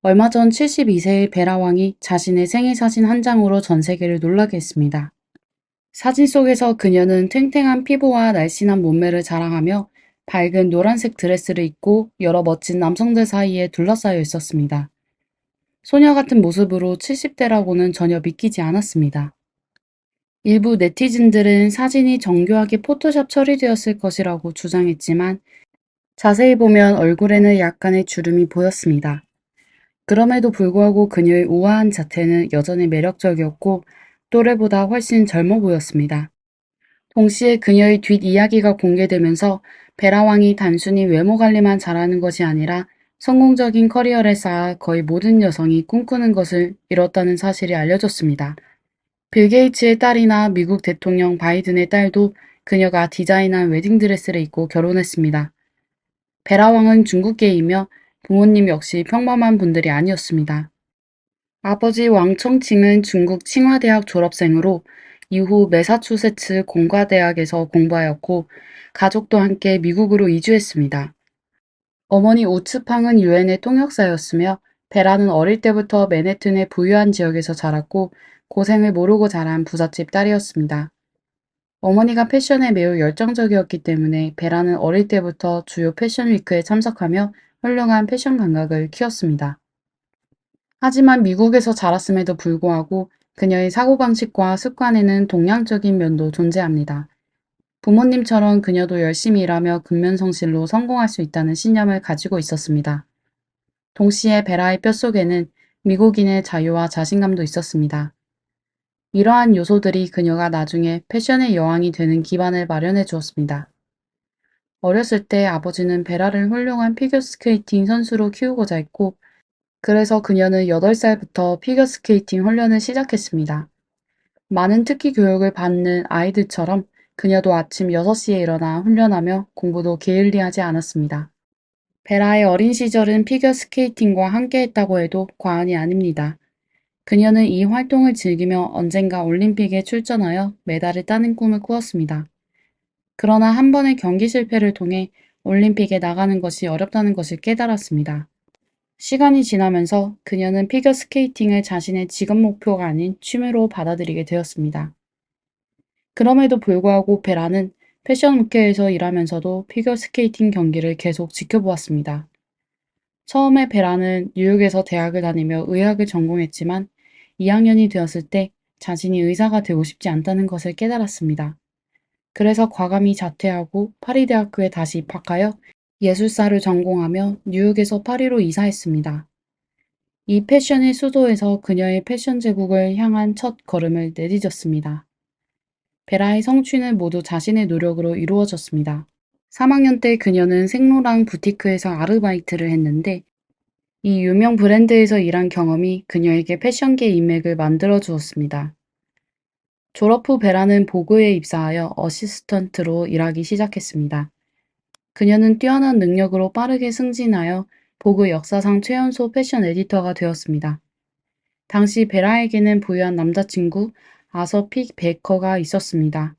얼마 전 72세의 베라왕이 자신의 생일 사진 한 장으로 전 세계를 놀라게 했습니다. 사진 속에서 그녀는 탱탱한 피부와 날씬한 몸매를 자랑하며 밝은 노란색 드레스를 입고 여러 멋진 남성들 사이에 둘러싸여 있었습니다. 소녀 같은 모습으로 70대라고는 전혀 믿기지 않았습니다. 일부 네티즌들은 사진이 정교하게 포토샵 처리되었을 것이라고 주장했지만 자세히 보면 얼굴에는 약간의 주름이 보였습니다. 그럼에도 불구하고 그녀의 우아한 자태는 여전히 매력적이었고 또래보다 훨씬 젊어 보였습니다. 동시에 그녀의 뒷이야기가 공개되면서 베라왕이 단순히 외모 관리만 잘하는 것이 아니라 성공적인 커리어를 쌓아 거의 모든 여성이 꿈꾸는 것을 이뤘다는 사실이 알려졌습니다. 빌 게이츠의 딸이나 미국 대통령 바이든의 딸도 그녀가 디자인한 웨딩드레스를 입고 결혼했습니다. 베라왕은 중국계이며 부모님 역시 평범한 분들이 아니었습니다. 아버지 왕청칭은 중국 칭화대학 졸업생으로 이후 매사추세츠 공과대학에서 공부하였고 가족도 함께 미국으로 이주했습니다. 어머니 우츠팡은 유엔의 통역사였으며 베라는 어릴 때부터 맨해튼의 부유한 지역에서 자랐고 고생을 모르고 자란 부잣집 딸이었습니다. 어머니가 패션에 매우 열정적이었기 때문에 베라는 어릴 때부터 주요 패션 위크에 참석하며 훌륭한 패션 감각을 키웠습니다. 하지만 미국에서 자랐음에도 불구하고 그녀의 사고방식과 습관에는 동양적인 면도 존재합니다. 부모님처럼 그녀도 열심히 일하며 근면성실로 성공할 수 있다는 신념을 가지고 있었습니다. 동시에 베라의 뼛속에는 미국인의 자유와 자신감도 있었습니다. 이러한 요소들이 그녀가 나중에 패션의 여왕이 되는 기반을 마련해 주었습니다. 어렸을 때 아버지는 베라를 훌륭한 피겨스케이팅 선수로 키우고자 했고 그래서 그녀는 8살부터 피겨스케이팅 훈련을 시작했습니다. 많은 특기 교육을 받는 아이들처럼 그녀도 아침 6시에 일어나 훈련하며 공부도 게을리하지 않았습니다. 베라의 어린 시절은 피겨스케이팅과 함께했다고 해도 과언이 아닙니다. 그녀는 이 활동을 즐기며 언젠가 올림픽에 출전하여 메달을 따는 꿈을 꾸었습니다. 그러나 한 번의 경기 실패를 통해 올림픽에 나가는 것이 어렵다는 것을 깨달았습니다. 시간이 지나면서 그녀는 피겨스케이팅을 자신의 직업 목표가 아닌 취미로 받아들이게 되었습니다. 그럼에도 불구하고 베라는 패션 업계에서 일하면서도 피겨스케이팅 경기를 계속 지켜보았습니다. 처음에 베라는 뉴욕에서 대학을 다니며 의학을 전공했지만 2학년이 되었을 때 자신이 의사가 되고 싶지 않다는 것을 깨달았습니다. 그래서 과감히 자퇴하고 파리대학교에 다시 입학하여 예술사를 전공하며 뉴욕에서 파리로 이사했습니다. 이 패션의 수도에서 그녀의 패션 제국을 향한 첫 걸음을 내디뎠습니다. 베라의 성취는 모두 자신의 노력으로 이루어졌습니다. 3학년 때 그녀는 생로랑 부티크에서 아르바이트를 했는데 이 유명 브랜드에서 일한 경험이 그녀에게 패션계 인맥을 만들어 주었습니다. 졸업 후 베라는 보그에 입사하여 어시스턴트로 일하기 시작했습니다. 그녀는 뛰어난 능력으로 빠르게 승진하여 보그 역사상 최연소 패션 에디터가 되었습니다. 당시 베라에게는 부유한 남자친구 아서 픽 베이커가 있었습니다.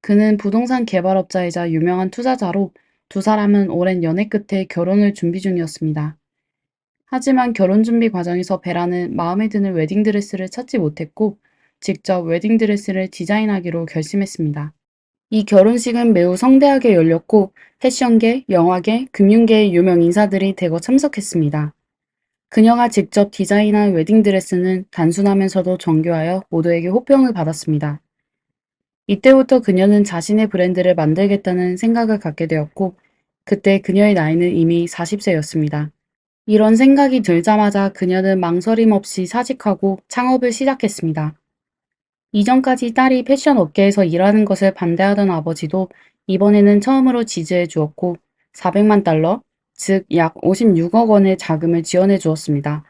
그는 부동산 개발업자이자 유명한 투자자로 두 사람은 오랜 연애 끝에 결혼을 준비 중이었습니다. 하지만 결혼 준비 과정에서 베라는 마음에 드는 웨딩드레스를 찾지 못했고 직접 웨딩드레스를 디자인하기로 결심했습니다. 이 결혼식은 매우 성대하게 열렸고 패션계, 영화계, 금융계의 유명 인사들이 대거 참석했습니다. 그녀가 직접 디자인한 웨딩드레스는 단순하면서도 정교하여 모두에게 호평을 받았습니다. 이때부터 그녀는 자신의 브랜드를 만들겠다는 생각을 갖게 되었고 그때 그녀의 나이는 이미 40세였습니다. 이런 생각이 들자마자 그녀는 망설임 없이 사직하고 창업을 시작했습니다. 이전까지 딸이 패션 업계에서 일하는 것을 반대하던 아버지도 이번에는 처음으로 지지해 주었고 400만 달러, 즉 약 56억 원의 자금을 지원해 주었습니다.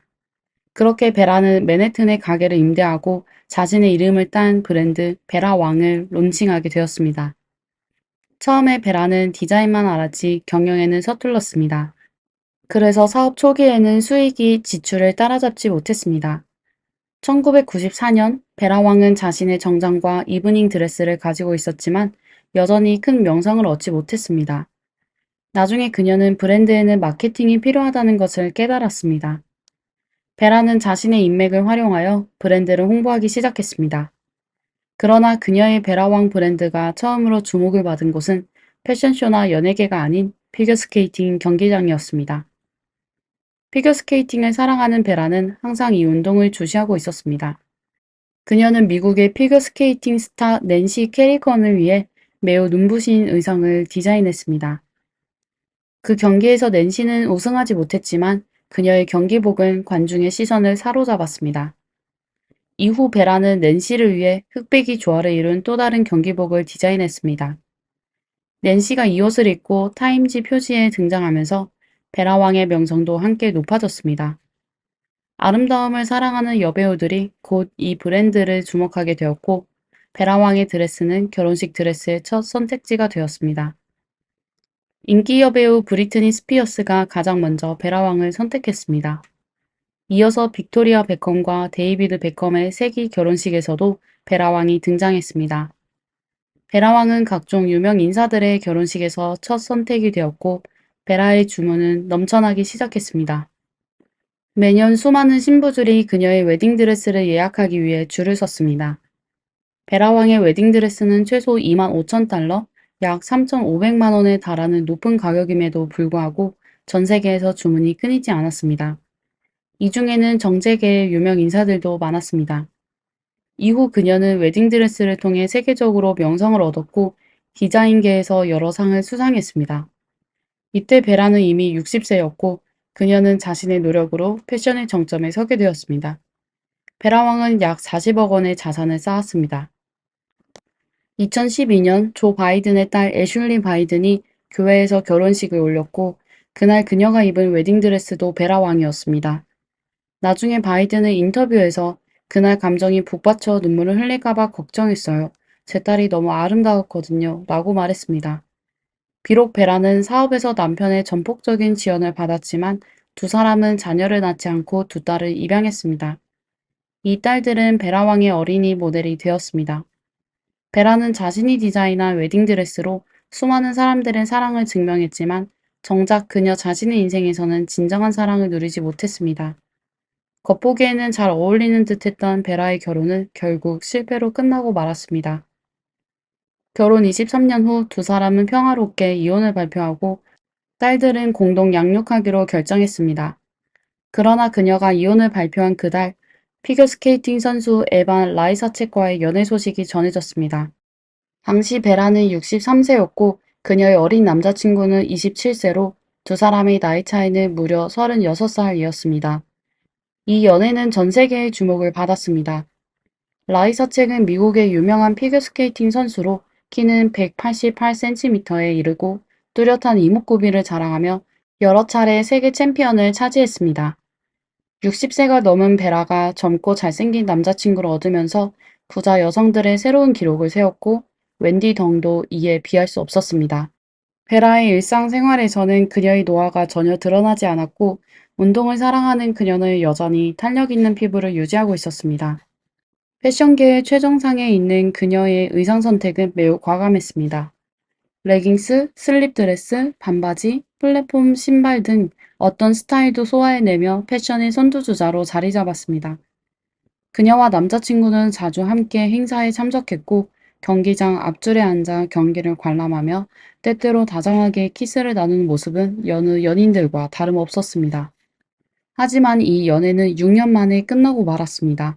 그렇게 베라는 맨해튼에 가게를 임대하고 자신의 이름을 딴 브랜드 베라 왕을 론칭하게 되었습니다. 처음에 베라는 디자인만 알았지 경영에는 서툴렀습니다. 그래서 사업 초기에는 수익이 지출을 따라잡지 못했습니다. 1994년 베라 왕은 자신의 정장과 이브닝 드레스를 가지고 있었지만 여전히 큰 명성을 얻지 못했습니다. 나중에 그녀는 브랜드에는 마케팅이 필요하다는 것을 깨달았습니다. 베라는 자신의 인맥을 활용하여 브랜드를 홍보하기 시작했습니다. 그러나 그녀의 베라왕 브랜드가 처음으로 주목을 받은 곳은 패션쇼나 연예계가 아닌 피겨스케이팅 경기장이었습니다. 피겨스케이팅을 사랑하는 베라는 항상 이 운동을 주시하고 있었습니다. 그녀는 미국의 피겨스케이팅 스타 낸시 캐리건을 위해 매우 눈부신 의상을 디자인했습니다. 그 경기에서 낸시는 우승하지 못했지만 그녀의 경기복은 관중의 시선을 사로잡았습니다. 이후 베라는 낸시를 위해 흑백이 조화를 이룬 또 다른 경기복을 디자인했습니다. 낸시가 이 옷을 입고 타임지 표지에 등장하면서 베라왕의 명성도 함께 높아졌습니다. 아름다움을 사랑하는 여배우들이 곧 이 브랜드를 주목하게 되었고, 베라왕의 드레스는 결혼식 드레스의 첫 선택지가 되었습니다. 인기 여배우 브리트니 스피어스가 가장 먼저 베라왕을 선택했습니다. 이어서 빅토리아 베컴과 데이비드 베컴의 세기 결혼식에서도 베라왕이 등장했습니다. 베라왕은 각종 유명 인사들의 결혼식에서 첫 선택이 되었고, 베라의 주문은 넘쳐나기 시작했습니다. 매년 수많은 신부들이 그녀의 웨딩드레스를 예약하기 위해 줄을 섰습니다. 베라왕의 웨딩드레스는 최소 25,000달러, 약 3,500만 원에 달하는 높은 가격임에도 불구하고 전 세계에서 주문이 끊이지 않았습니다. 이 중에는 정재계의 유명 인사들도 많았습니다. 이후 그녀는 웨딩드레스를 통해 세계적으로 명성을 얻었고 디자인계에서 여러 상을 수상했습니다. 이때 베라는 이미 60세였고 그녀는 자신의 노력으로 패션의 정점에 서게 되었습니다. 베라왕은 약 40억 원의 자산을 쌓았습니다. 2012년 조 바이든의 딸 애슐리 바이든이 교회에서 결혼식을 올렸고 그날 그녀가 입은 웨딩드레스도 베라왕이었습니다. 나중에 바이든은 인터뷰에서 그날 감정이 북받쳐 눈물을 흘릴까봐 걱정했어요. 제 딸이 너무 아름다웠거든요. 라고 말했습니다. 비록 베라는 사업에서 남편의 전폭적인 지원을 받았지만 두 사람은 자녀를 낳지 않고 두 딸을 입양했습니다. 이 딸들은 베라왕의 어린이 모델이 되었습니다. 베라는 자신이 디자인한 웨딩드레스로 수많은 사람들의 사랑을 증명했지만 정작 그녀 자신의 인생에서는 진정한 사랑을 누리지 못했습니다. 겉보기에는 잘 어울리는 듯했던 베라의 결혼은 결국 실패로 끝나고 말았습니다. 결혼 23년 후 두 사람은 평화롭게 이혼을 발표하고 딸들은 공동 양육하기로 결정했습니다. 그러나 그녀가 이혼을 발표한 그달 피겨스케이팅 선수 에반 라이사체과의 연애 소식이 전해졌습니다. 당시 베라는 63세였고 그녀의 어린 남자친구는 27세로 두 사람의 나이 차이는 무려 36살이었습니다. 이 연애는 전 세계의 주목을 받았습니다. 라이사책은 미국의 유명한 피겨스케이팅 선수로 키는 188cm에 이르고 뚜렷한 이목구비를 자랑하며 여러 차례 세계 챔피언을 차지했습니다. 60세가 넘은 베라가 젊고 잘생긴 남자친구를 얻으면서 부자 여성들의 새로운 기록을 세웠고 웬디 덩도 이에 비할 수 없었습니다. 베라의 일상생활에서는 그녀의 노화가 전혀 드러나지 않았고 운동을 사랑하는 그녀는 여전히 탄력 있는 피부를 유지하고 있었습니다. 패션계의 최정상에 있는 그녀의 의상 선택은 매우 과감했습니다. 레깅스, 슬립드레스, 반바지, 플랫폼 신발 등 어떤 스타일도 소화해내며 패션의 선두주자로 자리 잡았습니다. 그녀와 남자친구는 자주 함께 행사에 참석했고 경기장 앞줄에 앉아 경기를 관람하며 때때로 다정하게 키스를 나누는 모습은 여느 연인들과 다름없었습니다. 하지만 이 연애는 6년 만에 끝나고 말았습니다.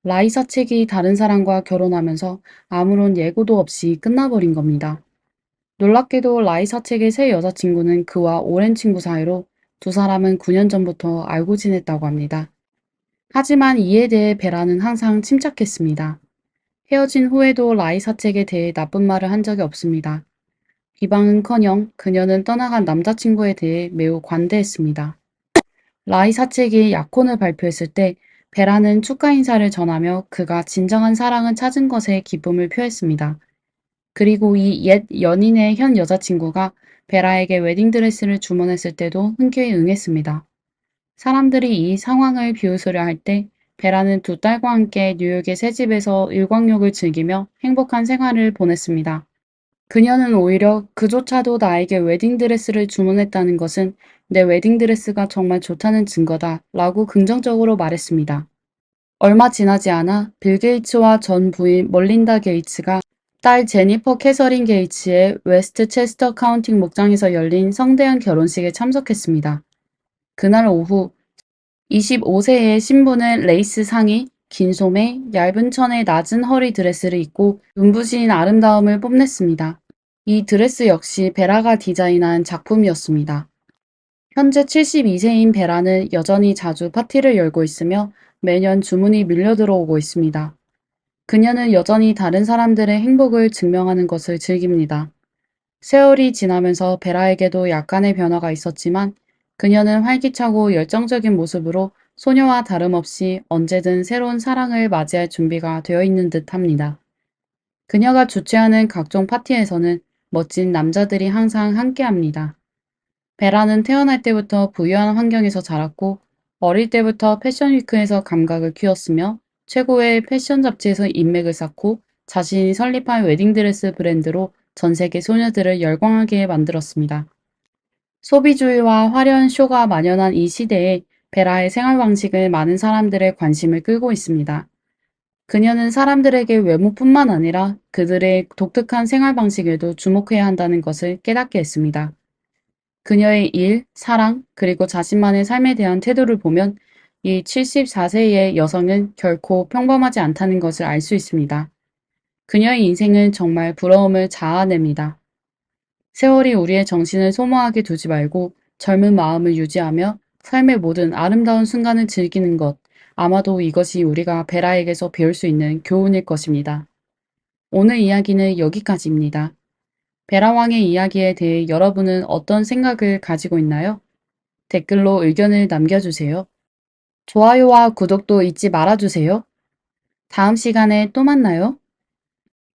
라이사 책이 다른 사람과 결혼하면서 아무런 예고도 없이 끝나버린 겁니다. 놀랍게도 라이사 책의 새 여자친구는 그와 오랜 친구 사이로 두 사람은 9년 전부터 알고 지냈다고 합니다. 하지만 이에 대해 베라는 항상 침착했습니다. 헤어진 후에도 라이사 책에 대해 나쁜 말을 한 적이 없습니다. 비방은커녕 그녀는 떠나간 남자친구에 대해 매우 관대했습니다. 라이사 책이 약혼을 발표했을 때 베라는 축하 인사를 전하며 그가 진정한 사랑을 찾은 것에 기쁨을 표했습니다. 그리고 이 옛 연인의 현 여자친구가 베라에게 웨딩드레스를 주문했을 때도 흔쾌히 응했습니다. 사람들이 이 상황을 비웃으려 할 때 베라는 두 딸과 함께 뉴욕의 새 집에서 일광욕을 즐기며 행복한 생활을 보냈습니다. 그녀는 오히려 그조차도 나에게 웨딩드레스를 주문했다는 것은 내 웨딩드레스가 정말 좋다는 증거다 라고 긍정적으로 말했습니다. 얼마 지나지 않아 빌 게이츠와 전 부인 멀린다 게이츠가 딸 제니퍼 캐서린 게이츠의 웨스트체스터 카운티 목장에서 열린 성대한 결혼식에 참석했습니다. 그날 오후 25세의 신부는 레이스 상의, 긴 소매, 얇은 천의 낮은 허리 드레스를 입고 눈부신 아름다움을 뽐냈습니다. 이 드레스 역시 베라가 디자인한 작품이었습니다. 현재 72세인 베라는 여전히 자주 파티를 열고 있으며 매년 주문이 밀려 들어오고 있습니다. 그녀는 여전히 다른 사람들의 행복을 증명하는 것을 즐깁니다. 세월이 지나면서 베라에게도 약간의 변화가 있었지만 그녀는 활기차고 열정적인 모습으로 소녀와 다름없이 언제든 새로운 사랑을 맞이할 준비가 되어 있는 듯 합니다. 그녀가 주최하는 각종 파티에서는 멋진 남자들이 항상 함께합니다. 베라는 태어날 때부터 부유한 환경에서 자랐고 어릴 때부터 패션위크에서 감각을 키웠으며 최고의 패션 잡지에서 인맥을 쌓고 자신이 설립한 웨딩드레스 브랜드로 전 세계 소녀들을 열광하게 만들었습니다. 소비주의와 화려한 쇼가 만연한 이 시대에 베라의 생활 방식은 많은 사람들의 관심을 끌고 있습니다. 그녀는 사람들에게 외모뿐만 아니라 그들의 독특한 생활 방식에도 주목해야 한다는 것을 깨닫게 했습니다. 그녀의 일, 사랑, 그리고 자신만의 삶에 대한 태도를 보면 이 74세의 여성은 결코 평범하지 않다는 것을 알 수 있습니다. 그녀의 인생은 정말 부러움을 자아냅니다. 세월이 우리의 정신을 소모하게 두지 말고 젊은 마음을 유지하며 삶의 모든 아름다운 순간을 즐기는 것, 아마도 이것이 우리가 베라에게서 배울 수 있는 교훈일 것입니다. 오늘 이야기는 여기까지입니다. 베라 왕의 이야기에 대해 여러분은 어떤 생각을 가지고 있나요? 댓글로 의견을 남겨주세요. 좋아요와 구독도 잊지 말아주세요. 다음 시간에 또 만나요.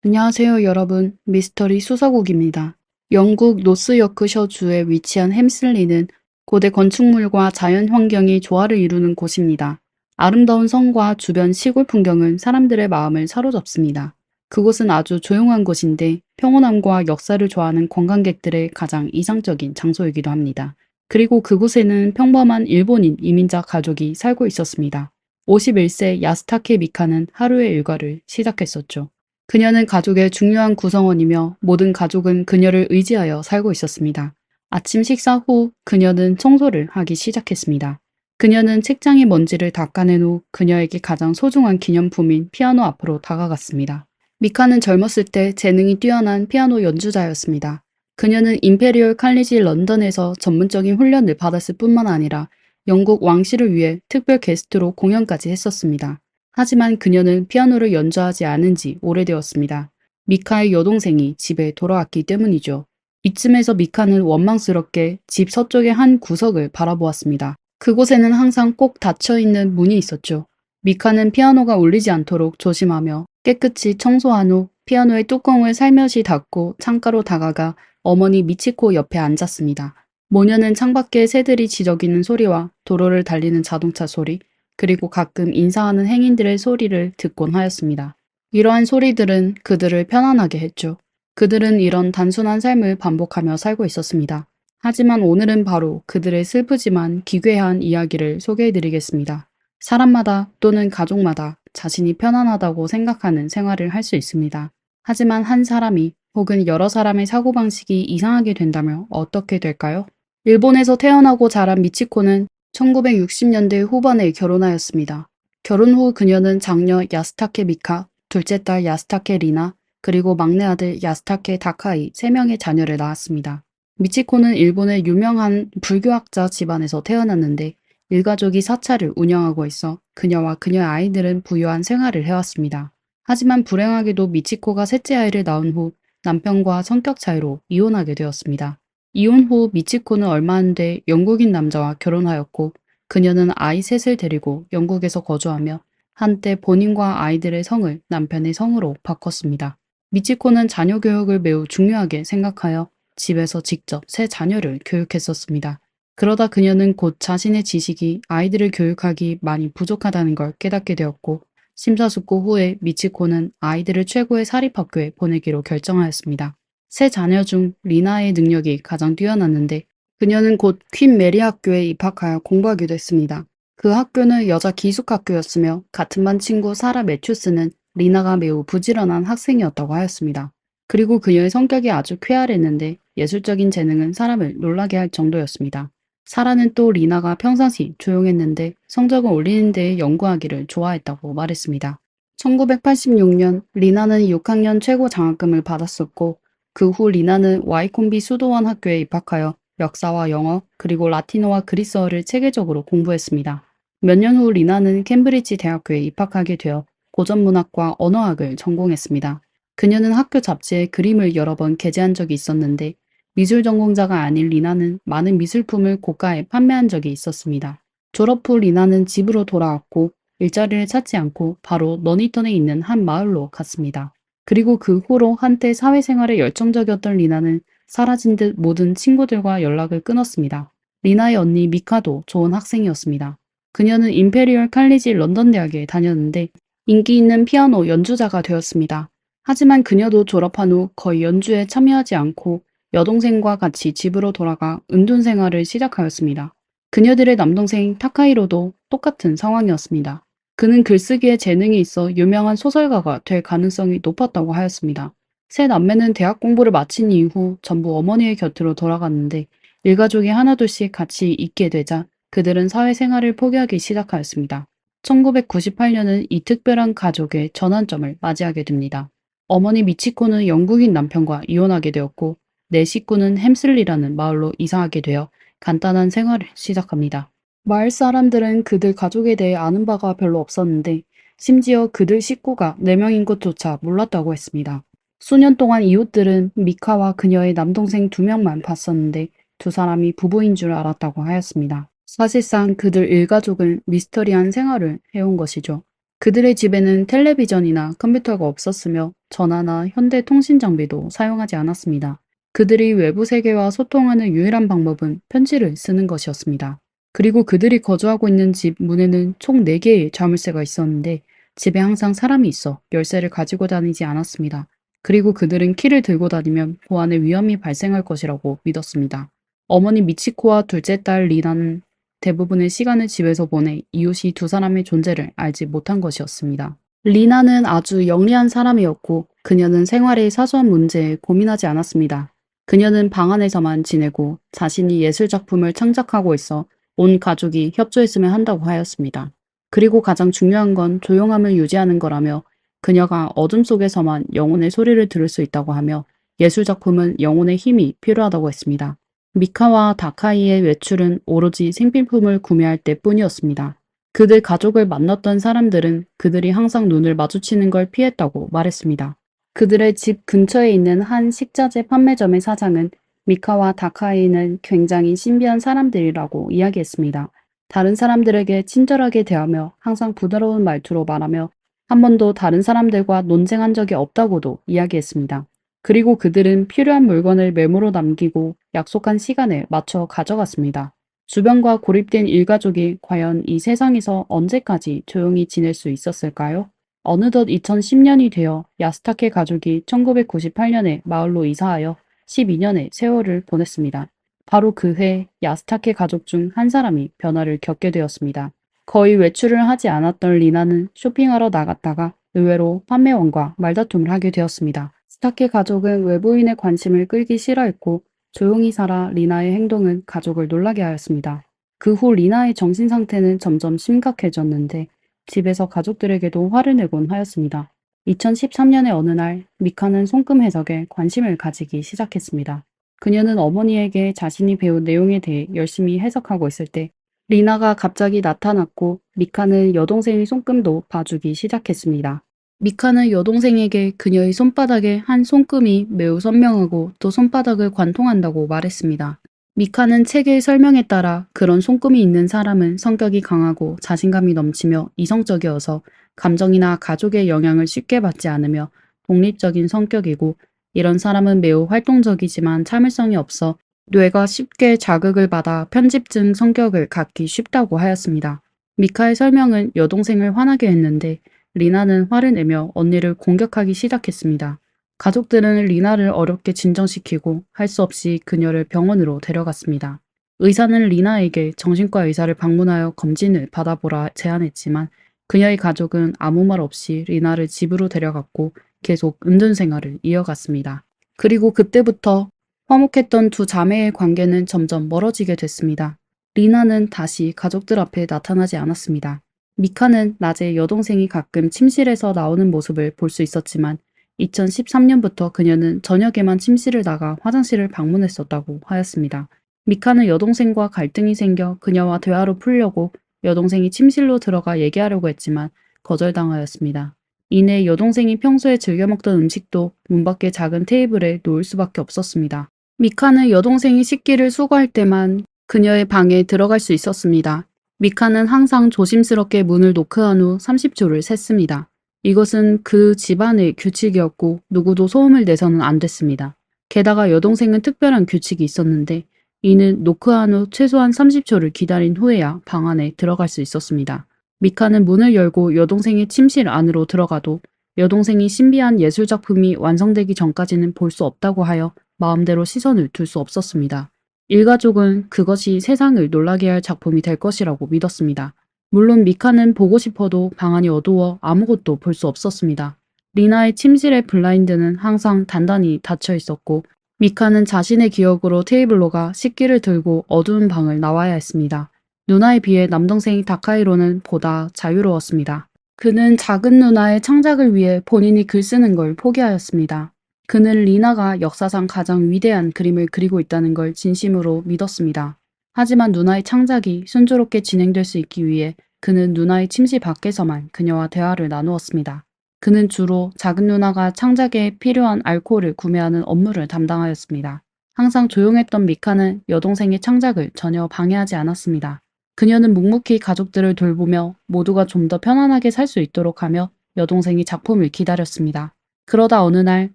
안녕하세요, 여러분. 미스터리 수서곡입니다. 영국 노스여크셔주에 위치한 햄슬리는 고대 건축물과 자연 환경이 조화를 이루는 곳입니다. 아름다운 성과 주변 시골 풍경은 사람들의 마음을 사로잡습니다. 그곳은 아주 조용한 곳인데 평온함과 역사를 좋아하는 관광객들의 가장 이상적인 장소이기도 합니다. 그리고 그곳에는 평범한 일본인 이민자 가족이 살고 있었습니다. 51세 야스타케 미카는 하루의 일과를 시작했었죠. 그녀는 가족의 중요한 구성원이며 모든 가족은 그녀를 의지하여 살고 있었습니다. 아침 식사 후 그녀는 청소를 하기 시작했습니다. 그녀는 책장의 먼지를 닦아낸 후 그녀에게 가장 소중한 기념품인 피아노 앞으로 다가갔습니다. 미카는 젊었을 때 재능이 뛰어난 피아노 연주자였습니다. 그녀는 임페리얼 칼리지 런던에서 전문적인 훈련을 받았을 뿐만 아니라 영국 왕실을 위해 특별 게스트로 공연까지 했었습니다. 하지만 그녀는 피아노를 연주하지 않은 지 오래되었습니다. 미카의 여동생이 집에 돌아왔기 때문이죠. 이쯤에서 미카는 원망스럽게 집 서쪽의 한 구석을 바라보았습니다. 그곳에는 항상 꼭 닫혀있는 문이 있었죠. 미카는 피아노가 울리지 않도록 조심하며 깨끗이 청소한 후 피아노의 뚜껑을 살며시 닫고 창가로 다가가 어머니 미치코 옆에 앉았습니다. 모녀는 창밖에 새들이 지저귀는 소리와 도로를 달리는 자동차 소리, 그리고 가끔 인사하는 행인들의 소리를 듣곤 하였습니다. 이러한 소리들은 그들을 편안하게 했죠. 그들은 이런 단순한 삶을 반복하며 살고 있었습니다. 하지만 오늘은 바로 그들의 슬프지만 기괴한 이야기를 소개해드리겠습니다. 사람마다 또는 가족마다 자신이 편안하다고 생각하는 생활을 할 수 있습니다. 하지만 한 사람이 혹은 여러 사람의 사고방식이 이상하게 된다면 어떻게 될까요? 일본에서 태어나고 자란 미치코는 1960년대 후반에 결혼하였습니다. 결혼 후 그녀는 장녀 야스타케 미카, 둘째 딸 야스타케 리나, 그리고 막내 아들 야스타케 다카이 3명의 자녀를 낳았습니다. 미치코는 일본의 유명한 불교학자 집안에서 태어났는데 일가족이 사찰을 운영하고 있어 그녀와 그녀의 아이들은 부유한 생활을 해왔습니다. 하지만 불행하게도 미치코가 셋째 아이를 낳은 후 남편과 성격 차이로 이혼하게 되었습니다. 이혼 후 미치코는 얼마 안 돼 영국인 남자와 결혼하였고 그녀는 아이 셋을 데리고 영국에서 거주하며 한때 본인과 아이들의 성을 남편의 성으로 바꿨습니다. 미치코는 자녀 교육을 매우 중요하게 생각하여 집에서 직접 세 자녀를 교육했었습니다. 그러다 그녀는 곧 자신의 지식이 아이들을 교육하기 많이 부족하다는 걸 깨닫게 되었고 심사숙고 후에 미치코는 아이들을 최고의 사립학교에 보내기로 결정하였습니다. 세 자녀 중 리나의 능력이 가장 뛰어났는데 그녀는 곧 퀸 메리 학교에 입학하여 공부하기도 했습니다. 그 학교는 여자 기숙학교였으며 같은 반 친구 사라 매튜스는 리나가 매우 부지런한 학생이었다고 하였습니다. 그리고 그녀의 성격이 아주 쾌활했는데 예술적인 재능은 사람을 놀라게 할 정도였습니다. 사라는 또 리나가 평상시 조용했는데 성적을 올리는 데에 연구하기를 좋아했다고 말했습니다. 1986년 리나는 6학년 최고 장학금을 받았었고 그 후 리나는 와이콤비 수도원 학교에 입학하여 역사와 영어 그리고 라틴어와 그리스어를 체계적으로 공부했습니다. 몇 년 후 리나는 캠브리지 대학교에 입학하게 되어 고전문학과 언어학을 전공했습니다. 그녀는 학교 잡지에 그림을 여러 번 게재한 적이 있었는데 미술 전공자가 아닌 리나는 많은 미술품을 고가에 판매한 적이 있었습니다. 졸업 후 리나는 집으로 돌아왔고 일자리를 찾지 않고 바로 너니턴에 있는 한 마을로 갔습니다. 그리고 그 후로 한때 사회생활에 열정적이었던 리나는 사라진 듯 모든 친구들과 연락을 끊었습니다. 리나의 언니 미카도 좋은 학생이었습니다. 그녀는 임페리얼 칼리지 런던 대학에 다녔는데 인기 있는 피아노 연주자가 되었습니다. 하지만 그녀도 졸업한 후 거의 연주에 참여하지 않고 여동생과 같이 집으로 돌아가 은둔 생활을 시작하였습니다. 그녀들의 남동생 타카히로도 똑같은 상황이었습니다. 그는 글쓰기에 재능이 있어 유명한 소설가가 될 가능성이 높았다고 하였습니다. 세 남매는 대학 공부를 마친 이후 전부 어머니의 곁으로 돌아갔는데 일가족이 하나둘씩 같이 있게 되자 그들은 사회생활을 포기하기 시작하였습니다. 1998년은 이 특별한 가족의 전환점을 맞이하게 됩니다. 어머니 미치코는 영국인 남편과 이혼하게 되었고 네 식구는 햄슬리라는 마을로 이사하게 되어 간단한 생활을 시작합니다. 마을 사람들은 그들 가족에 대해 아는 바가 별로 없었는데 심지어 그들 식구가 4명인 것조차 몰랐다고 했습니다. 수년 동안 이웃들은 미카와 그녀의 남동생 2명만 봤었는데 두 사람이 부부인 줄 알았다고 하였습니다. 사실상 그들 일가족은 미스터리한 생활을 해온 것이죠. 그들의 집에는 텔레비전이나 컴퓨터가 없었으며 전화나 현대 통신 장비도 사용하지 않았습니다. 그들이 외부 세계와 소통하는 유일한 방법은 편지를 쓰는 것이었습니다. 그리고 그들이 거주하고 있는 집 문에는 총 4개의 자물쇠가 있었는데 집에 항상 사람이 있어 열쇠를 가지고 다니지 않았습니다. 그리고 그들은 키를 들고 다니면 보안에 위험이 발생할 것이라고 믿었습니다. 어머니 미치코와 둘째 딸 리나는 대부분의 시간을 집에서 보내 이웃이 두 사람의 존재를 알지 못한 것이었습니다. 리나는 아주 영리한 사람이었고 그녀는 생활의 사소한 문제에 고민하지 않았습니다. 그녀는 방 안에서만 지내고 자신이 예술작품을 창작하고 있어 온 가족이 협조했으면 한다고 하였습니다. 그리고 가장 중요한 건 조용함을 유지하는 거라며 그녀가 어둠 속에서만 영혼의 소리를 들을 수 있다고 하며 예술작품은 영혼의 힘이 필요하다고 했습니다. 미카와 다카이의 외출은 오로지 생필품을 구매할 때뿐이었습니다. 그들 가족을 만났던 사람들은 그들이 항상 눈을 마주치는 걸 피했다고 말했습니다. 그들의 집 근처에 있는 한 식자재 판매점의 사장은 미카와 다카이는 굉장히 신비한 사람들이라고 이야기했습니다. 다른 사람들에게 친절하게 대하며 항상 부드러운 말투로 말하며 한 번도 다른 사람들과 논쟁한 적이 없다고도 이야기했습니다. 그리고 그들은 필요한 물건을 메모로 남기고 약속한 시간에 맞춰 가져갔습니다. 주변과 고립된 일가족이 과연 이 세상에서 언제까지 조용히 지낼 수 있었을까요? 어느덧 2010년이 되어 야스타케 가족이 1998년에 마을로 이사하여 12년의 세월을 보냈습니다. 바로 그 해 야스타케 가족 중 한 사람이 변화를 겪게 되었습니다. 거의 외출을 하지 않았던 리나는 쇼핑하러 나갔다가 의외로 판매원과 말다툼을 하게 되었습니다. 스타케 가족은 외부인의 관심을 끌기 싫어했고 조용히 살아 리나의 행동은 가족을 놀라게 하였습니다. 그 후 리나의 정신 상태는 점점 심각해졌는데 집에서 가족들에게도 화를 내곤 하였습니다. 2013년의 어느 날 미카는 손금 해석에 관심을 가지기 시작했습니다. 그녀는 어머니에게 자신이 배운 내용에 대해 열심히 해석하고 있을 때 리나가 갑자기 나타났고 미카는 여동생의 손금도 봐주기 시작했습니다. 미카는 여동생에게 그녀의 손바닥에 한 손금이 매우 선명하고 또 손바닥을 관통한다고 말했습니다. 미카는 책의 설명에 따라 그런 손금이 있는 사람은 성격이 강하고 자신감이 넘치며 이성적이어서 감정이나 가족의 영향을 쉽게 받지 않으며 독립적인 성격이고 이런 사람은 매우 활동적이지만 참을성이 없어 뇌가 쉽게 자극을 받아 편집증 성격을 갖기 쉽다고 하였습니다. 미카의 설명은 여동생을 화나게 했는데 리나는 화를 내며 언니를 공격하기 시작했습니다. 가족들은 리나를 어렵게 진정시키고 할 수 없이 그녀를 병원으로 데려갔습니다. 의사는 리나에게 정신과 의사를 방문하여 검진을 받아보라 제안했지만 그녀의 가족은 아무 말 없이 리나를 집으로 데려갔고 계속 은둔 생활을 이어갔습니다. 그리고 그때부터 화목했던 두 자매의 관계는 점점 멀어지게 됐습니다. 리나는 다시 가족들 앞에 나타나지 않았습니다. 미카는 낮에 여동생이 가끔 침실에서 나오는 모습을 볼 수 있었지만 2013년부터 그녀는 저녁에만 침실을 나가 화장실을 방문했었다고 하였습니다. 미카는 여동생과 갈등이 생겨 그녀와 대화로 풀려고 여동생이 침실로 들어가 얘기하려고 했지만 거절당하였습니다. 이내 여동생이 평소에 즐겨 먹던 음식도 문 밖의 작은 테이블에 놓을 수밖에 없었습니다. 미카는 여동생이 식기를 수거할 때만 그녀의 방에 들어갈 수 있었습니다. 미카는 항상 조심스럽게 문을 노크한 후 30초를 셌습니다. 이것은 그 집안의 규칙이었고 누구도 소음을 내서는 안 됐습니다. 게다가 여동생은 특별한 규칙이 있었는데 이는 노크한 후 최소한 30초를 기다린 후에야 방 안에 들어갈 수 있었습니다. 미카는 문을 열고 여동생의 침실 안으로 들어가도 여동생이 신비한 예술작품이 완성되기 전까지는 볼 수 없다고 하여 마음대로 시선을 둘 수 없었습니다. 일가족은 그것이 세상을 놀라게 할 작품이 될 것이라고 믿었습니다. 물론 미카는 보고 싶어도 방안이 어두워 아무것도 볼 수 없었습니다. 리나의 침실의 블라인드는 항상 단단히 닫혀 있었고 미카는 자신의 기억으로 테이블로 가 식기를 들고 어두운 방을 나와야 했습니다. 누나에 비해 남동생 다카이로는 보다 자유로웠습니다. 그는 작은 누나의 창작을 위해 본인이 글 쓰는 걸 포기하였습니다. 그는 리나가 역사상 가장 위대한 그림을 그리고 있다는 걸 진심으로 믿었습니다. 하지만 누나의 창작이 순조롭게 진행될 수 있기 위해 그는 누나의 침실 밖에서만 그녀와 대화를 나누었습니다. 그는 주로 작은 누나가 창작에 필요한 알코올을 구매하는 업무를 담당하였습니다. 항상 조용했던 미카는 여동생의 창작을 전혀 방해하지 않았습니다. 그녀는 묵묵히 가족들을 돌보며 모두가 좀 더 편안하게 살 수 있도록 하며 여동생이 작품을 기다렸습니다. 그러다 어느 날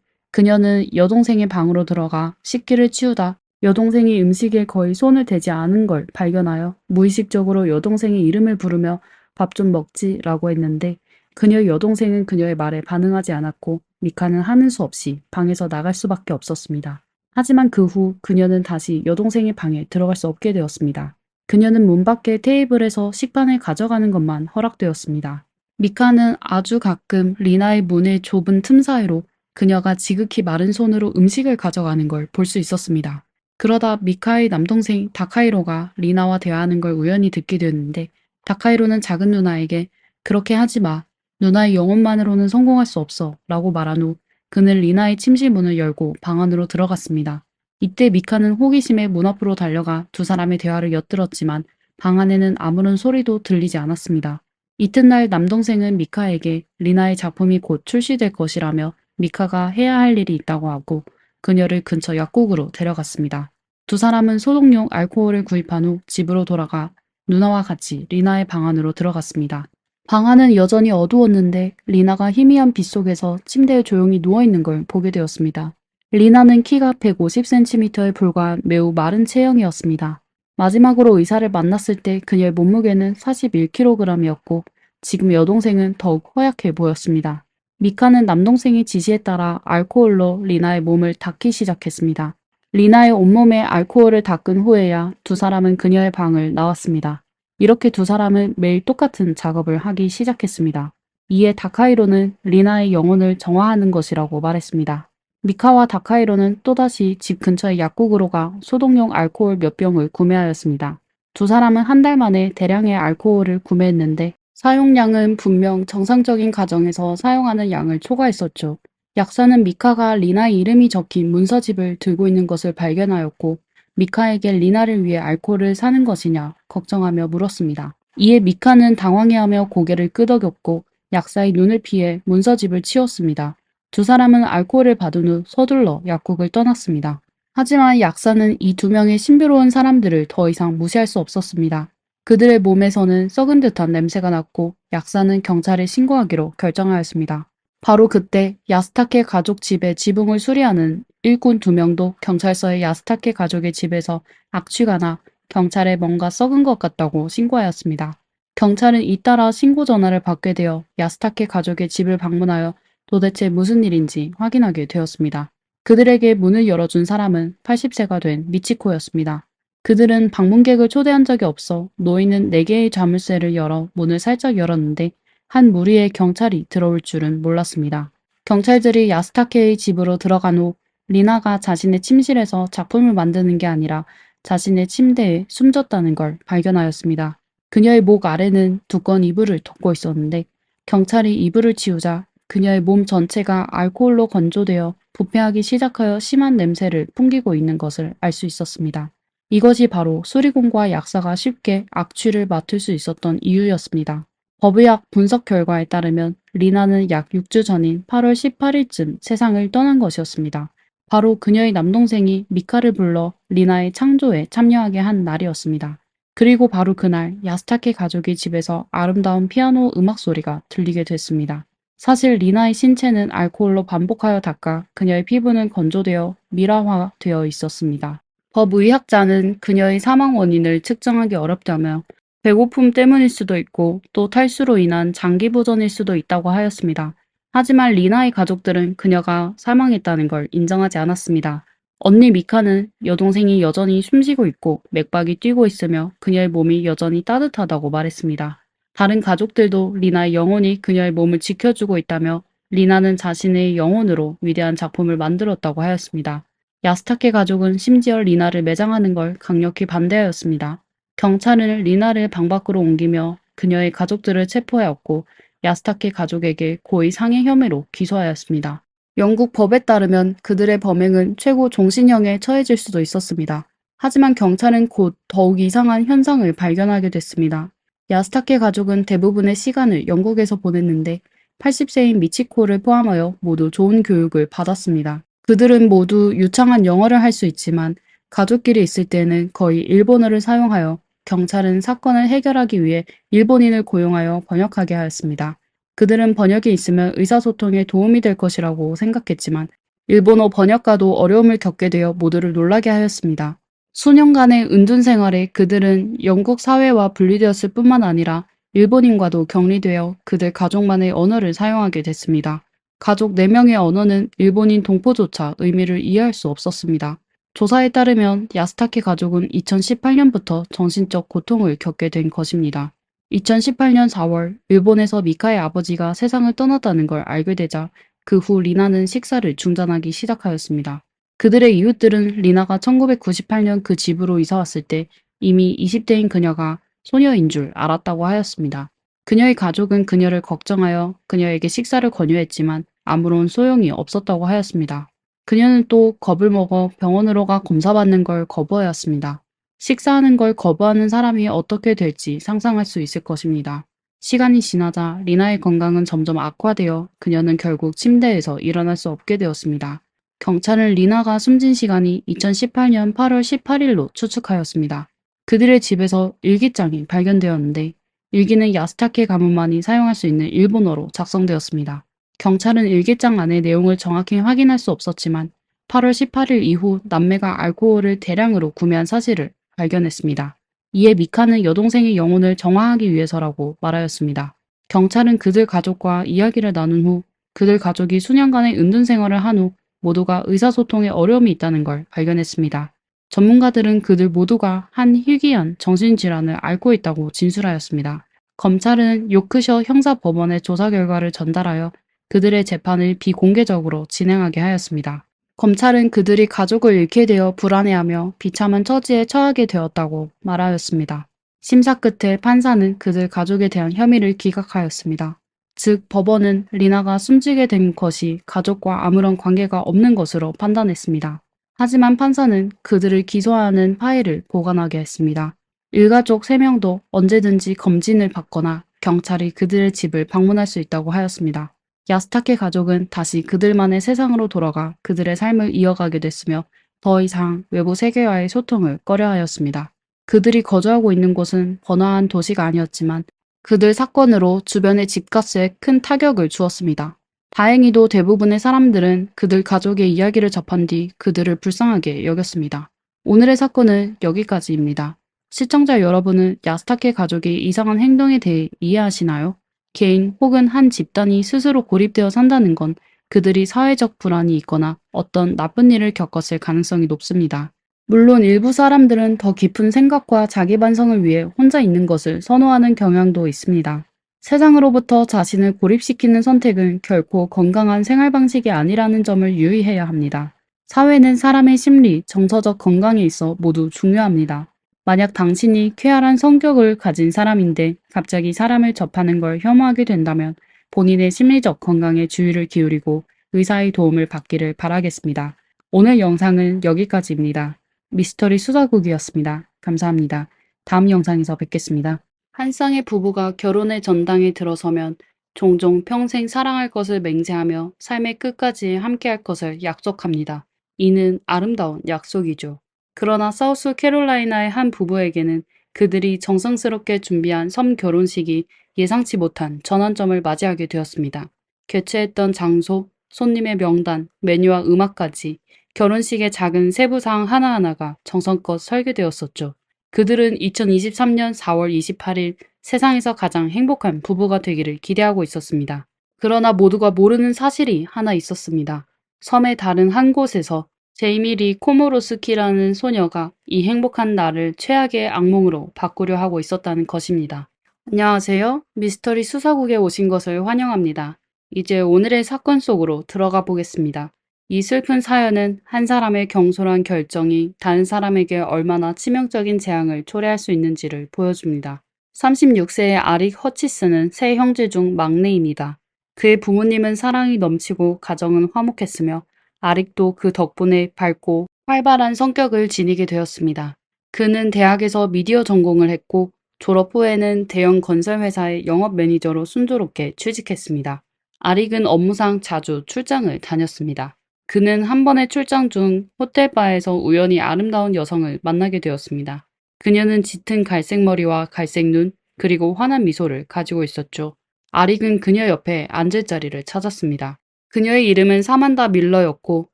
그녀는 여동생의 방으로 들어가 식기를 치우다 여동생이 음식에 거의 손을 대지 않은 걸 발견하여 무의식적으로 여동생의 이름을 부르며 밥 좀 먹지 라고 했는데 그녀의 여동생은 그녀의 말에 반응하지 않았고 미카는 하는 수 없이 방에서 나갈 수밖에 없었습니다. 하지만 그 후 그녀는 다시 여동생의 방에 들어갈 수 없게 되었습니다. 그녀는 문 밖의 테이블에서 식판을 가져가는 것만 허락되었습니다. 미카는 아주 가끔 리나의 문의 좁은 틈 사이로 그녀가 지극히 마른 손으로 음식을 가져가는 걸 볼 수 있었습니다. 그러다 미카의 남동생 다카이로가 리나와 대화하는 걸 우연히 듣게 되었는데 다카이로는 작은 누나에게 그렇게 하지 마. 누나의 영혼만으로는 성공할 수 없어 라고 말한 후 그는 리나의 침실 문을 열고 방 안으로 들어갔습니다. 이때 미카는 호기심에 문 앞으로 달려가 두 사람의 대화를 엿들었지만 방 안에는 아무런 소리도 들리지 않았습니다. 이튿날 남동생은 미카에게 리나의 작품이 곧 출시될 것이라며 미카가 해야 할 일이 있다고 하고 그녀를 근처 약국으로 데려갔습니다. 두 사람은 소독용 알코올을 구입한 후 집으로 돌아가 누나와 같이 리나의 방 안으로 들어갔습니다. 방 안은 여전히 어두웠는데 리나가 희미한 빛 속에서 침대에 조용히 누워있는 걸 보게 되었습니다. 리나는 키가 150cm에 불과한 매우 마른 체형이었습니다. 마지막으로 의사를 만났을 때 그녀의 몸무게는 41kg이었고 지금 여동생은 더욱 허약해 보였습니다. 미카는 남동생의 지시에 따라 알코올로 리나의 몸을 닦기 시작했습니다. 리나의 온몸에 알코올을 닦은 후에야 두 사람은 그녀의 방을 나왔습니다. 이렇게 두 사람은 매일 똑같은 작업을 하기 시작했습니다. 이에 다카이로는 리나의 영혼을 정화하는 것이라고 말했습니다. 미카와 다카이로는 또다시 집 근처의 약국으로 가 소독용 알코올 몇 병을 구매하였습니다. 두 사람은 한 달 만에 대량의 알코올을 구매했는데 사용량은 분명 정상적인 가정에서 사용하는 양을 초과했었죠. 약사는 미카가 리나의 이름이 적힌 문서집을 들고 있는 것을 발견하였고 미카에게 리나를 위해 알코올을 사는 것이냐 걱정하며 물었습니다. 이에 미카는 당황해하며 고개를 끄덕였고 약사의 눈을 피해 문서집을 치웠습니다. 두 사람은 알코올을 받은 후 서둘러 약국을 떠났습니다. 하지만 약사는 이 두 명의 신비로운 사람들을 더 이상 무시할 수 없었습니다. 그들의 몸에서는 썩은 듯한 냄새가 났고 약사는 경찰에 신고하기로 결정하였습니다. 바로 그때 야스타케 가족 집의 지붕을 수리하는 일꾼 두 명도 경찰서에 야스타케 가족의 집에서 악취가 나 경찰에 뭔가 썩은 것 같다고 신고하였습니다. 경찰은 잇따라 신고 전화를 받게 되어 야스타케 가족의 집을 방문하여 도대체 무슨 일인지 확인하게 되었습니다. 그들에게 문을 열어준 사람은 80세가 된 미치코였습니다. 그들은 방문객을 초대한 적이 없어 노인은 4개의 자물쇠를 열어 문을 살짝 열었는데 한 무리의 경찰이 들어올 줄은 몰랐습니다. 경찰들이 야스타케의 집으로 들어간 후 리나가 자신의 침실에서 작품을 만드는 게 아니라 자신의 침대에 숨졌다는 걸 발견하였습니다. 그녀의 목 아래는 두꺼운 이불을 덮고 있었는데 경찰이 이불을 치우자 그녀의 몸 전체가 알코올로 건조되어 부패하기 시작하여 심한 냄새를 풍기고 있는 것을 알 수 있었습니다. 이것이 바로 수리공과 약사가 쉽게 악취를 맡을 수 있었던 이유였습니다. 법의학 분석 결과에 따르면 리나는 약 6주 전인 8월 18일쯤 세상을 떠난 것이었습니다. 바로 그녀의 남동생이 미카를 불러 리나의 창조에 참여하게 한 날이었습니다. 그리고 바로 그날 야스타케 가족의 집에서 아름다운 피아노 음악 소리가 들리게 됐습니다. 사실 리나의 신체는 알코올로 반복하여 닦아 그녀의 피부는 건조되어 밀화되어 있었습니다. 법의학자는 그녀의 사망 원인을 측정하기 어렵다며 배고픔 때문일 수도 있고 또 탈수로 인한 장기 부전일 수도 있다고 하였습니다. 하지만 리나의 가족들은 그녀가 사망했다는 걸 인정하지 않았습니다. 언니 미카는 여동생이 여전히 숨쉬고 있고 맥박이 뛰고 있으며 그녀의 몸이 여전히 따뜻하다고 말했습니다. 다른 가족들도 리나의 영혼이 그녀의 몸을 지켜주고 있다며 리나는 자신의 영혼으로 위대한 작품을 만들었다고 하였습니다. 야스타케 가족은 심지어 리나를 매장하는 걸 강력히 반대하였습니다. 경찰은 리나를 방 밖으로 옮기며 그녀의 가족들을 체포하였고 야스타케 가족에게 고의 상해 혐의로 기소하였습니다. 영국 법에 따르면 그들의 범행은 최고 종신형에 처해질 수도 있었습니다. 하지만 경찰은 곧 더욱 이상한 현상을 발견하게 됐습니다. 야스타케 가족은 대부분의 시간을 영국에서 보냈는데 80세인 미치코를 포함하여 모두 좋은 교육을 받았습니다. 그들은 모두 유창한 영어를 할 수 있지만 가족끼리 있을 때는 거의 일본어를 사용하여 경찰은 사건을 해결하기 위해 일본인을 고용하여 번역하게 하였습니다. 그들은 번역이 있으면 의사소통에 도움이 될 것이라고 생각했지만 일본어 번역가도 어려움을 겪게 되어 모두를 놀라게 하였습니다. 수년간의 은둔 생활에 그들은 영국 사회와 분리되었을 뿐만 아니라 일본인과도 격리되어 그들 가족만의 언어를 사용하게 됐습니다. 가족 4명의 언어는 일본인 동포조차 의미를 이해할 수 없었습니다. 조사에 따르면 야스타케 가족은 2018년부터 정신적 고통을 겪게 된 것입니다. 2018년 4월 일본에서 미카의 아버지가 세상을 떠났다는 걸 알게 되자 그 후 리나는 식사를 중단하기 시작하였습니다. 그들의 이웃들은 리나가 1998년 그 집으로 이사 왔을 때 이미 20대인 그녀가 소녀인 줄 알았다고 하였습니다. 그녀의 가족은 그녀를 걱정하여 그녀에게 식사를 권유했지만 아무런 소용이 없었다고 하였습니다. 그녀는 또 겁을 먹어 병원으로 가 검사받는 걸 거부하였습니다. 식사하는 걸 거부하는 사람이 어떻게 될지 상상할 수 있을 것입니다. 시간이 지나자 리나의 건강은 점점 악화되어 그녀는 결국 침대에서 일어날 수 없게 되었습니다. 경찰은 리나가 숨진 시간이 2018년 8월 18일로 추측하였습니다. 그들의 집에서 일기장이 발견되었는데 일기는 야스타케 가문만이 사용할 수 있는 일본어로 작성되었습니다. 경찰은 일기장 안의 내용을 정확히 확인할 수 없었지만 8월 18일 이후 남매가 알코올을 대량으로 구매한 사실을 발견했습니다. 이에 미카는 여동생의 영혼을 정화하기 위해서라고 말하였습니다. 경찰은 그들 가족과 이야기를 나눈 후 그들 가족이 수년간의 은둔 생활을 한 후 모두가 의사소통에 어려움이 있다는 걸 발견했습니다. 전문가들은 그들 모두가 한 희귀한 정신질환을 앓고 있다고 진술하였습니다. 검찰은 요크셔 형사법원에 조사 결과를 전달하여 그들의 재판을 비공개적으로 진행하게 하였습니다. 검찰은 그들이 가족을 잃게 되어 불안해하며 비참한 처지에 처하게 되었다고 말하였습니다. 심사 끝에 판사는 그들 가족에 대한 혐의를 기각하였습니다. 즉 법원은 리나가 숨지게 된 것이 가족과 아무런 관계가 없는 것으로 판단했습니다. 하지만 판사는 그들을 기소하는 파일을 보관하게 했습니다. 일가족 3명도 언제든지 검진을 받거나 경찰이 그들의 집을 방문할 수 있다고 하였습니다. 야스타케 가족은 다시 그들만의 세상으로 돌아가 그들의 삶을 이어가게 됐으며 더 이상 외부 세계와의 소통을 꺼려하였습니다. 그들이 거주하고 있는 곳은 번화한 도시가 아니었지만 그들 사건으로 주변의 집값에 큰 타격을 주었습니다. 다행히도 대부분의 사람들은 그들 가족의 이야기를 접한 뒤 그들을 불쌍하게 여겼습니다. 오늘의 사건은 여기까지입니다. 시청자 여러분은 야스타케 가족의 이상한 행동에 대해 이해하시나요? 개인 혹은 한 집단이 스스로 고립되어 산다는 건 그들이 사회적 불안이 있거나 어떤 나쁜 일을 겪었을 가능성이 높습니다. 물론 일부 사람들은 더 깊은 생각과 자기 반성을 위해 혼자 있는 것을 선호하는 경향도 있습니다. 세상으로부터 자신을 고립시키는 선택은 결코 건강한 생활 방식이 아니라는 점을 유의해야 합니다. 사회는 사람의 심리, 정서적 건강에 있어 모두 중요합니다. 만약 당신이 쾌활한 성격을 가진 사람인데 갑자기 사람을 접하는 걸 혐오하게 된다면 본인의 심리적 건강에 주의를 기울이고 의사의 도움을 받기를 바라겠습니다. 오늘 영상은 여기까지입니다. 미스터리 수사국이었습니다. 감사합니다. 다음 영상에서 뵙겠습니다. 한 쌍의 부부가 결혼의 전당에 들어서면 종종 평생 사랑할 것을 맹세하며 삶의 끝까지 함께할 것을 약속합니다. 이는 아름다운 약속이죠. 그러나 사우스 캐롤라이나의 한 부부에게는 그들이 정성스럽게 준비한 섬 결혼식이 예상치 못한 전환점을 맞이하게 되었습니다. 개최했던 장소, 손님의 명단, 메뉴와 음악까지 결혼식의 작은 세부사항 하나하나가 정성껏 설계되었었죠. 그들은 2023년 4월 28일 세상에서 가장 행복한 부부가 되기를 기대하고 있었습니다. 그러나 모두가 모르는 사실이 하나 있었습니다. 섬의 다른 한 곳에서 제이미 리 코모로스키라는 소녀가 이 행복한 날을 최악의 악몽으로 바꾸려 하고 있었다는 것입니다. 안녕하세요. 미스터리 수사국에 오신 것을 환영합니다. 이제 오늘의 사건 속으로 들어가 보겠습니다. 이 슬픈 사연은 한 사람의 경솔한 결정이 다른 사람에게 얼마나 치명적인 재앙을 초래할 수 있는지를 보여줍니다. 36세의 아릭 허치스는 세 형제 중 막내입니다. 그의 부모님은 사랑이 넘치고 가정은 화목했으며 아릭도 그 덕분에 밝고 활발한 성격을 지니게 되었습니다. 그는 대학에서 미디어 전공을 했고 졸업 후에는 대형 건설회사의 영업 매니저로 순조롭게 취직했습니다. 아릭은 업무상 자주 출장을 다녔습니다. 그는 한 번의 출장 중 호텔바에서 우연히 아름다운 여성을 만나게 되었습니다. 그녀는 짙은 갈색 머리와 갈색 눈, 그리고 환한 미소를 가지고 있었죠. 아릭은 그녀 옆에 앉을 자리를 찾았습니다. 그녀의 이름은 사만다 밀러였고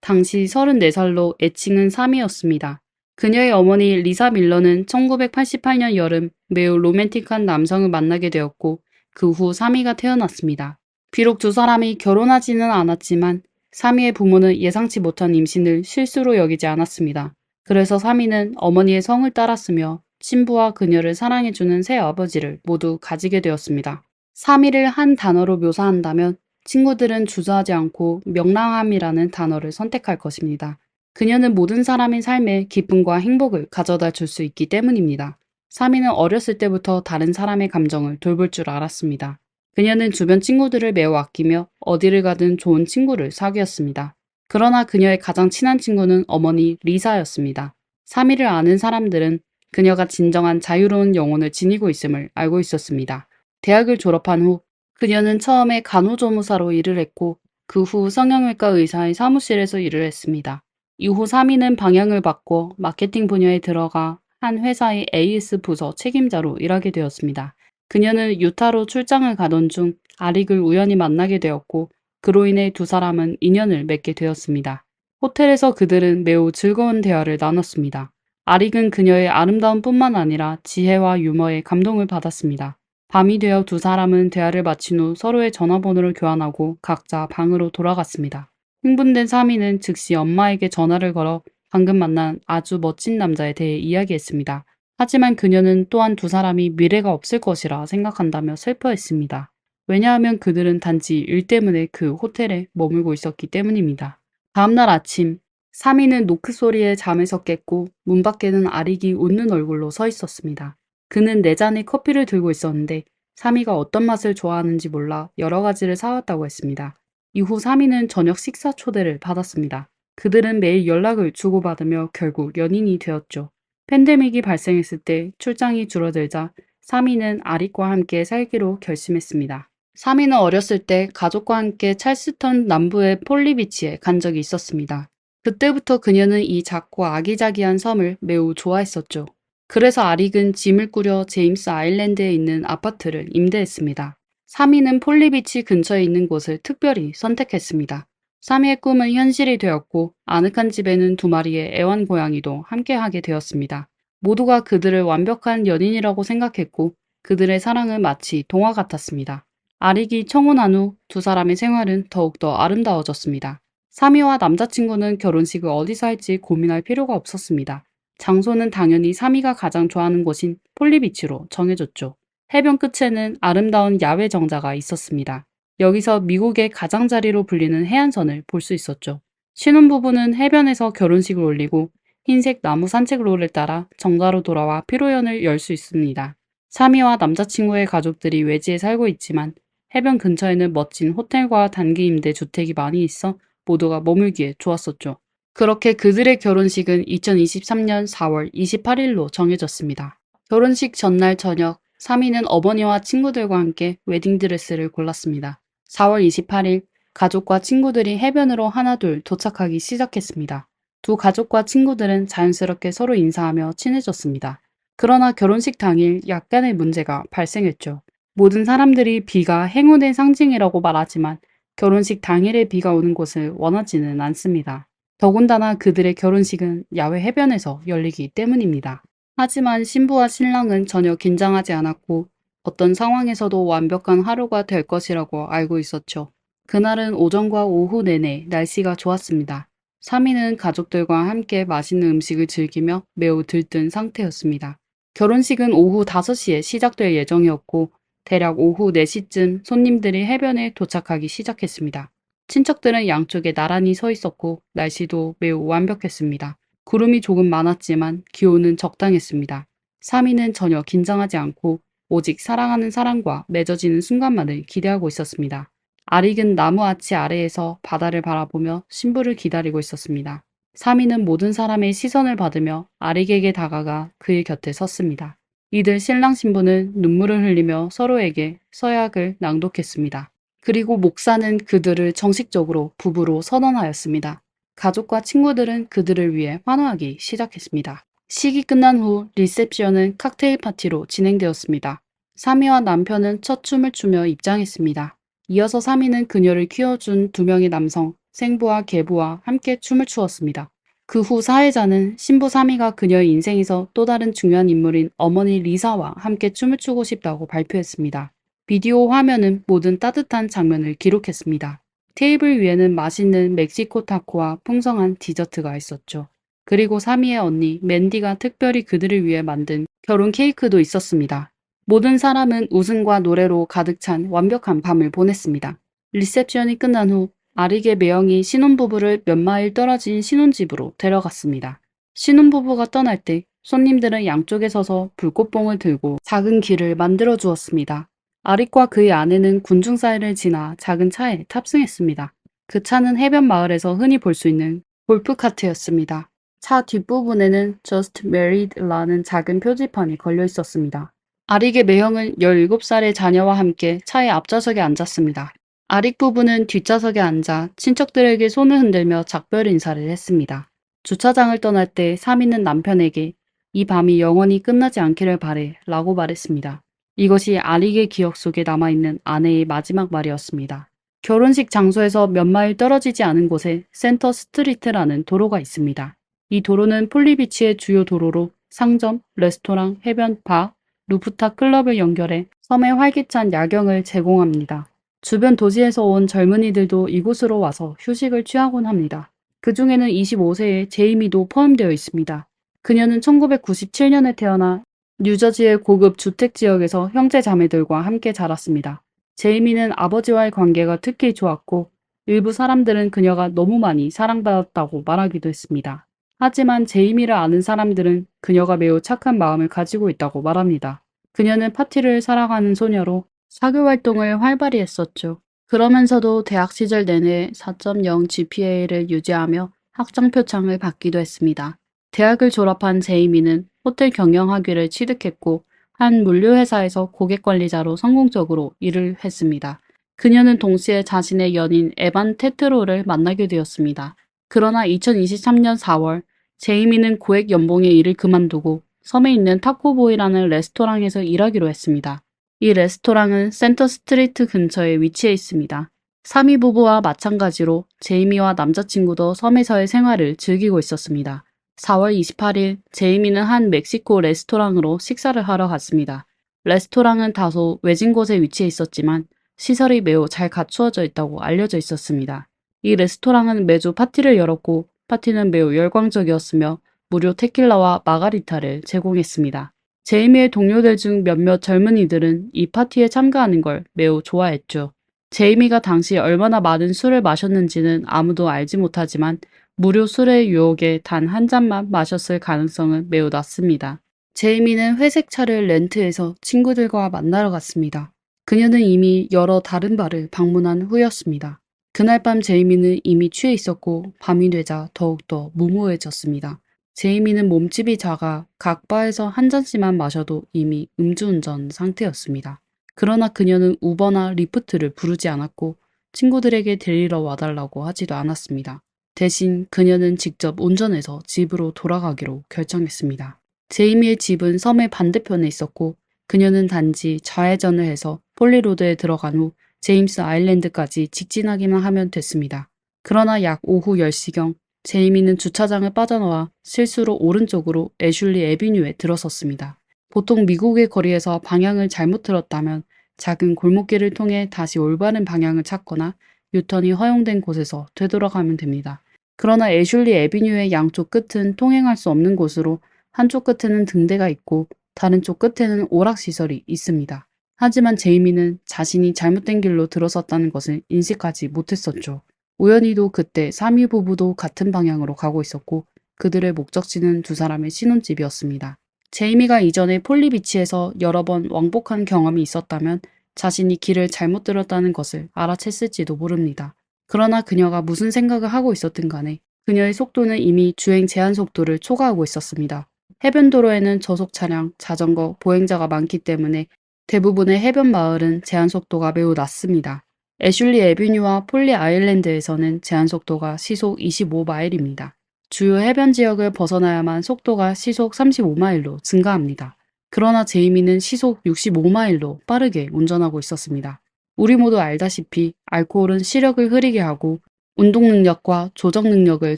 당시 34살로 애칭은 사미였습니다. 그녀의 어머니 리사 밀러는 1988년 여름 매우 로맨틱한 남성을 만나게 되었고 그 후 사미가 태어났습니다. 비록 두 사람이 결혼하지는 않았지만 사미의 부모는 예상치 못한 임신을 실수로 여기지 않았습니다. 그래서 사미는 어머니의 성을 따랐으며 친부와 그녀를 사랑해주는 새 아버지를 모두 가지게 되었습니다. 사미를 한 단어로 묘사한다면 친구들은 주저하지 않고 명랑함이라는 단어를 선택할 것입니다. 그녀는 모든 사람의 삶에 기쁨과 행복을 가져다 줄 수 있기 때문입니다. 사미는 어렸을 때부터 다른 사람의 감정을 돌볼 줄 알았습니다. 그녀는 주변 친구들을 매우 아끼며 어디를 가든 좋은 친구를 사귀었습니다. 그러나 그녀의 가장 친한 친구는 어머니 리사였습니다. 사미를 아는 사람들은 그녀가 진정한 자유로운 영혼을 지니고 있음을 알고 있었습니다. 대학을 졸업한 후 그녀는 처음에 간호조무사로 일을 했고 그 후 성형외과 의사의 사무실에서 일을 했습니다. 이후 사미는 방향을 바꿔 마케팅 분야에 들어가 한 회사의 AS 부서 책임자로 일하게 되었습니다. 그녀는 유타로 출장을 가던 중 아릭을 우연히 만나게 되었고 그로 인해 두 사람은 인연을 맺게 되었습니다. 호텔에서 그들은 매우 즐거운 대화를 나눴습니다. 아릭은 그녀의 아름다움 뿐만 아니라 지혜와 유머에 감동을 받았습니다. 밤이 되어 두 사람은 대화를 마친 후 서로의 전화번호를 교환하고 각자 방으로 돌아갔습니다. 흥분된 사미는 즉시 엄마에게 전화를 걸어 방금 만난 아주 멋진 남자에 대해 이야기했습니다. 하지만 그녀는 또한 두 사람이 미래가 없을 것이라 생각한다며 슬퍼했습니다. 왜냐하면 그들은 단지 일 때문에 그 호텔에 머물고 있었기 때문입니다. 다음날 아침, 사미는 노크 소리에 잠에서 깼고 문 밖에는 아릭이 웃는 얼굴로 서 있었습니다. 그는 네 잔의 커피를 들고 있었는데 사미가 어떤 맛을 좋아하는지 몰라 여러 가지를 사왔다고 했습니다. 이후 사미는 저녁 식사 초대를 받았습니다. 그들은 매일 연락을 주고받으며 결국 연인이 되었죠. 팬데믹이 발생했을 때 출장이 줄어들자 사미는 아릭과 함께 살기로 결심했습니다. 사미는 어렸을 때 가족과 함께 찰스턴 남부의 폴리비치에 간 적이 있었습니다. 그때부터 그녀는 이 작고 아기자기한 섬을 매우 좋아했었죠. 그래서 아릭은 짐을 꾸려 제임스 아일랜드에 있는 아파트를 임대했습니다. 사미는 폴리비치 근처에 있는 곳을 특별히 선택했습니다. 사미의 꿈은 현실이 되었고 아늑한 집에는 두 마리의 애완고양이도 함께하게 되었습니다. 모두가 그들을 완벽한 연인이라고 생각했고 그들의 사랑은 마치 동화 같았습니다. 아릭이 청혼한 후 두 사람의 생활은 더욱더 아름다워졌습니다. 사미와 남자친구는 결혼식을 어디서 할지 고민할 필요가 없었습니다. 장소는 당연히 사미가 가장 좋아하는 곳인 폴리비치로 정해졌죠. 해변 끝에는 아름다운 야외 정자가 있었습니다. 여기서 미국의 가장자리로 불리는 해안선을 볼 수 있었죠. 신혼부부는 해변에서 결혼식을 올리고 흰색 나무 산책로를 따라 정자로 돌아와 피로연을 열 수 있습니다. 사미와 남자친구의 가족들이 외지에 살고 있지만 해변 근처에는 멋진 호텔과 단기 임대 주택이 많이 있어 모두가 머물기에 좋았었죠. 그렇게 그들의 결혼식은 2023년 4월 28일로 정해졌습니다. 결혼식 전날 저녁, 사미는 어머니와 친구들과 함께 웨딩드레스를 골랐습니다. 4월 28일, 가족과 친구들이 해변으로 하나둘 도착하기 시작했습니다. 두 가족과 친구들은 자연스럽게 서로 인사하며 친해졌습니다. 그러나 결혼식 당일 약간의 문제가 발생했죠. 모든 사람들이 비가 행운의 상징이라고 말하지만 결혼식 당일에 비가 오는 곳을 원하지는 않습니다. 더군다나 그들의 결혼식은 야외 해변에서 열리기 때문입니다. 하지만 신부와 신랑은 전혀 긴장하지 않았고 어떤 상황에서도 완벽한 하루가 될 것이라고 알고 있었죠. 그날은 오전과 오후 내내 날씨가 좋았습니다. 사미는 가족들과 함께 맛있는 음식을 즐기며 매우 들뜬 상태였습니다. 결혼식은 오후 5시에 시작될 예정이었고 대략 오후 4시쯤 손님들이 해변에 도착하기 시작했습니다. 친척들은 양쪽에 나란히 서 있었고 날씨도 매우 완벽했습니다. 구름이 조금 많았지만 기온은 적당했습니다. 사미는 전혀 긴장하지 않고 오직 사랑하는 사람과 맺어지는 순간만을 기대하고 있었습니다. 아릭은 나무 아치 아래에서 바다를 바라보며 신부를 기다리고 있었습니다. 사미는 모든 사람의 시선을 받으며 아릭에게 다가가 그의 곁에 섰습니다. 이들 신랑 신부는 눈물을 흘리며 서로에게 서약을 낭독했습니다. 그리고 목사는 그들을 정식적으로 부부로 선언하였습니다. 가족과 친구들은 그들을 위해 환호하기 시작했습니다. 식이 끝난 후 리셉션은 칵테일 파티로 진행되었습니다. 사미와 남편은 첫 춤을 추며 입장했습니다. 이어서 사미는 그녀를 키워준 두 명의 남성, 생부와 계부와 함께 춤을 추었습니다. 그 후 사회자는 신부 사미가 그녀의 인생에서 또 다른 중요한 인물인 어머니 리사와 함께 춤을 추고 싶다고 발표했습니다. 비디오 화면은 모든 따뜻한 장면을 기록했습니다. 테이블 위에는 맛있는 멕시코 타코와 풍성한 디저트가 있었죠. 그리고 사미의 언니 맨디가 특별히 그들을 위해 만든 결혼 케이크도 있었습니다. 모든 사람은 웃음과 노래로 가득 찬 완벽한 밤을 보냈습니다. 리셉션이 끝난 후 아릭의 매형이 신혼부부를 몇 마일 떨어진 신혼집으로 데려갔습니다. 신혼부부가 떠날 때 손님들은 양쪽에 서서 불꽃봉을 들고 작은 길을 만들어 주었습니다. 아릭과 그의 아내는 군중 사이를 지나 작은 차에 탑승했습니다. 그 차는 해변 마을에서 흔히 볼 수 있는 골프카트였습니다. 차 뒷부분에는 Just Married라는 작은 표지판이 걸려 있었습니다. 아릭의 매형은 17살의 자녀와 함께 차의 앞좌석에 앉았습니다. 아릭 부부는 뒷좌석에 앉아 친척들에게 손을 흔들며 작별 인사를 했습니다. 주차장을 떠날 때 사미는 남편에게 이 밤이 영원히 끝나지 않기를 바래 라고 말했습니다. 이것이 아릭의 기억 속에 남아있는 아내의 마지막 말이었습니다. 결혼식 장소에서 몇 마일 떨어지지 않은 곳에 센터 스트리트라는 도로가 있습니다. 이 도로는 폴리비치의 주요 도로로 상점, 레스토랑, 해변, 바, 루프탑 클럽을 연결해 섬의 활기찬 야경을 제공합니다. 주변 도시에서 온 젊은이들도 이곳으로 와서 휴식을 취하곤 합니다. 그 중에는 25세의 제이미도 포함되어 있습니다. 그녀는 1997년에 태어나 뉴저지의 고급 주택 지역에서 형제 자매들과 함께 자랐습니다. 제이미는 아버지와의 관계가 특히 좋았고 일부 사람들은 그녀가 너무 많이 사랑받았다고 말하기도 했습니다. 하지만 제이미를 아는 사람들은 그녀가 매우 착한 마음을 가지고 있다고 말합니다. 그녀는 파티를 사랑하는 소녀로 사교 활동을 활발히 했었죠. 그러면서도 대학 시절 내내 4.0 GPA를 유지하며 학점 표창을 받기도 했습니다. 대학을 졸업한 제이미는 호텔 경영학위를 취득했고 한 물류회사에서 고객관리자로 성공적으로 일을 했습니다. 그녀는 동시에 자신의 연인 에반 테트로를 만나게 되었습니다. 그러나 2023년 4월 제이미는 고액 연봉의 일을 그만두고 섬에 있는 타코보이라는 레스토랑에서 일하기로 했습니다. 이 레스토랑은 센터 스트리트 근처에 위치해 있습니다. 사미 부부와 마찬가지로 제이미와 남자친구도 섬에서의 생활을 즐기고 있었습니다. 4월 28일 제이미는 한 멕시코 레스토랑으로 식사를 하러 갔습니다. 레스토랑은 다소 외진 곳에 위치해 있었지만 시설이 매우 잘 갖추어져 있다고 알려져 있었습니다. 이 레스토랑은 매주 파티를 열었고 파티는 매우 열광적이었으며 무료 테킬라와 마가리타를 제공했습니다. 제이미의 동료들 중 몇몇 젊은이들은 이 파티에 참가하는 걸 매우 좋아했죠. 제이미가 당시 얼마나 많은 술을 마셨는지는 아무도 알지 못하지만 무료 술의 유혹에 단 한 잔만 마셨을 가능성은 매우 낮습니다. 제이미는 회색 차를 렌트해서 친구들과 만나러 갔습니다. 그녀는 이미 여러 다른 바를 방문한 후였습니다. 그날 밤 제이미는 이미 취해 있었고 밤이 되자 더욱더 무모해졌습니다. 제이미는 몸집이 작아 각 바에서 한 잔씩만 마셔도 이미 음주운전 상태였습니다. 그러나 그녀는 우버나 리프트를 부르지 않았고 친구들에게 데리러 와달라고 하지도 않았습니다. 대신 그녀는 직접 운전해서 집으로 돌아가기로 결정했습니다. 제이미의 집은 섬의 반대편에 있었고 그녀는 단지 좌회전을 해서 폴리로드에 들어간 후 제임스 아일랜드까지 직진하기만 하면 됐습니다. 그러나 약 오후 10시경 제이미는 주차장을 빠져나와 실수로 오른쪽으로 애슐리 애비뉴에 들어섰습니다. 보통 미국의 거리에서 방향을 잘못 틀었다면 작은 골목길을 통해 다시 올바른 방향을 찾거나 유턴이 허용된 곳에서 되돌아가면 됩니다. 그러나 애슐리 애비뉴의 양쪽 끝은 통행할 수 없는 곳으로 한쪽 끝에는 등대가 있고 다른 쪽 끝에는 오락시설이 있습니다. 하지만 제이미는 자신이 잘못된 길로 들어섰다는 것을 인식하지 못했었죠. 우연히도 그때 사미 부부도 같은 방향으로 가고 있었고 그들의 목적지는 두 사람의 신혼집이었습니다. 제이미가 이전에 폴리비치에서 여러 번 왕복한 경험이 있었다면 자신이 길을 잘못 들었다는 것을 알아챘을지도 모릅니다. 그러나 그녀가 무슨 생각을 하고 있었든 간에 그녀의 속도는 이미 주행 제한 속도를 초과하고 있었습니다. 해변도로에는 저속 차량, 자전거, 보행자가 많기 때문에 대부분의 해변 마을은 제한 속도가 매우 낮습니다. 애슐리 애비뉴와 폴리 아일랜드에서는 제한 속도가 시속 25마일입니다. 주요 해변 지역을 벗어나야만 속도가 시속 35마일로 증가합니다. 그러나 제이미는 시속 65마일로 빠르게 운전하고 있었습니다. 우리 모두 알다시피 알코올은 시력을 흐리게 하고 운동 능력과 조정 능력을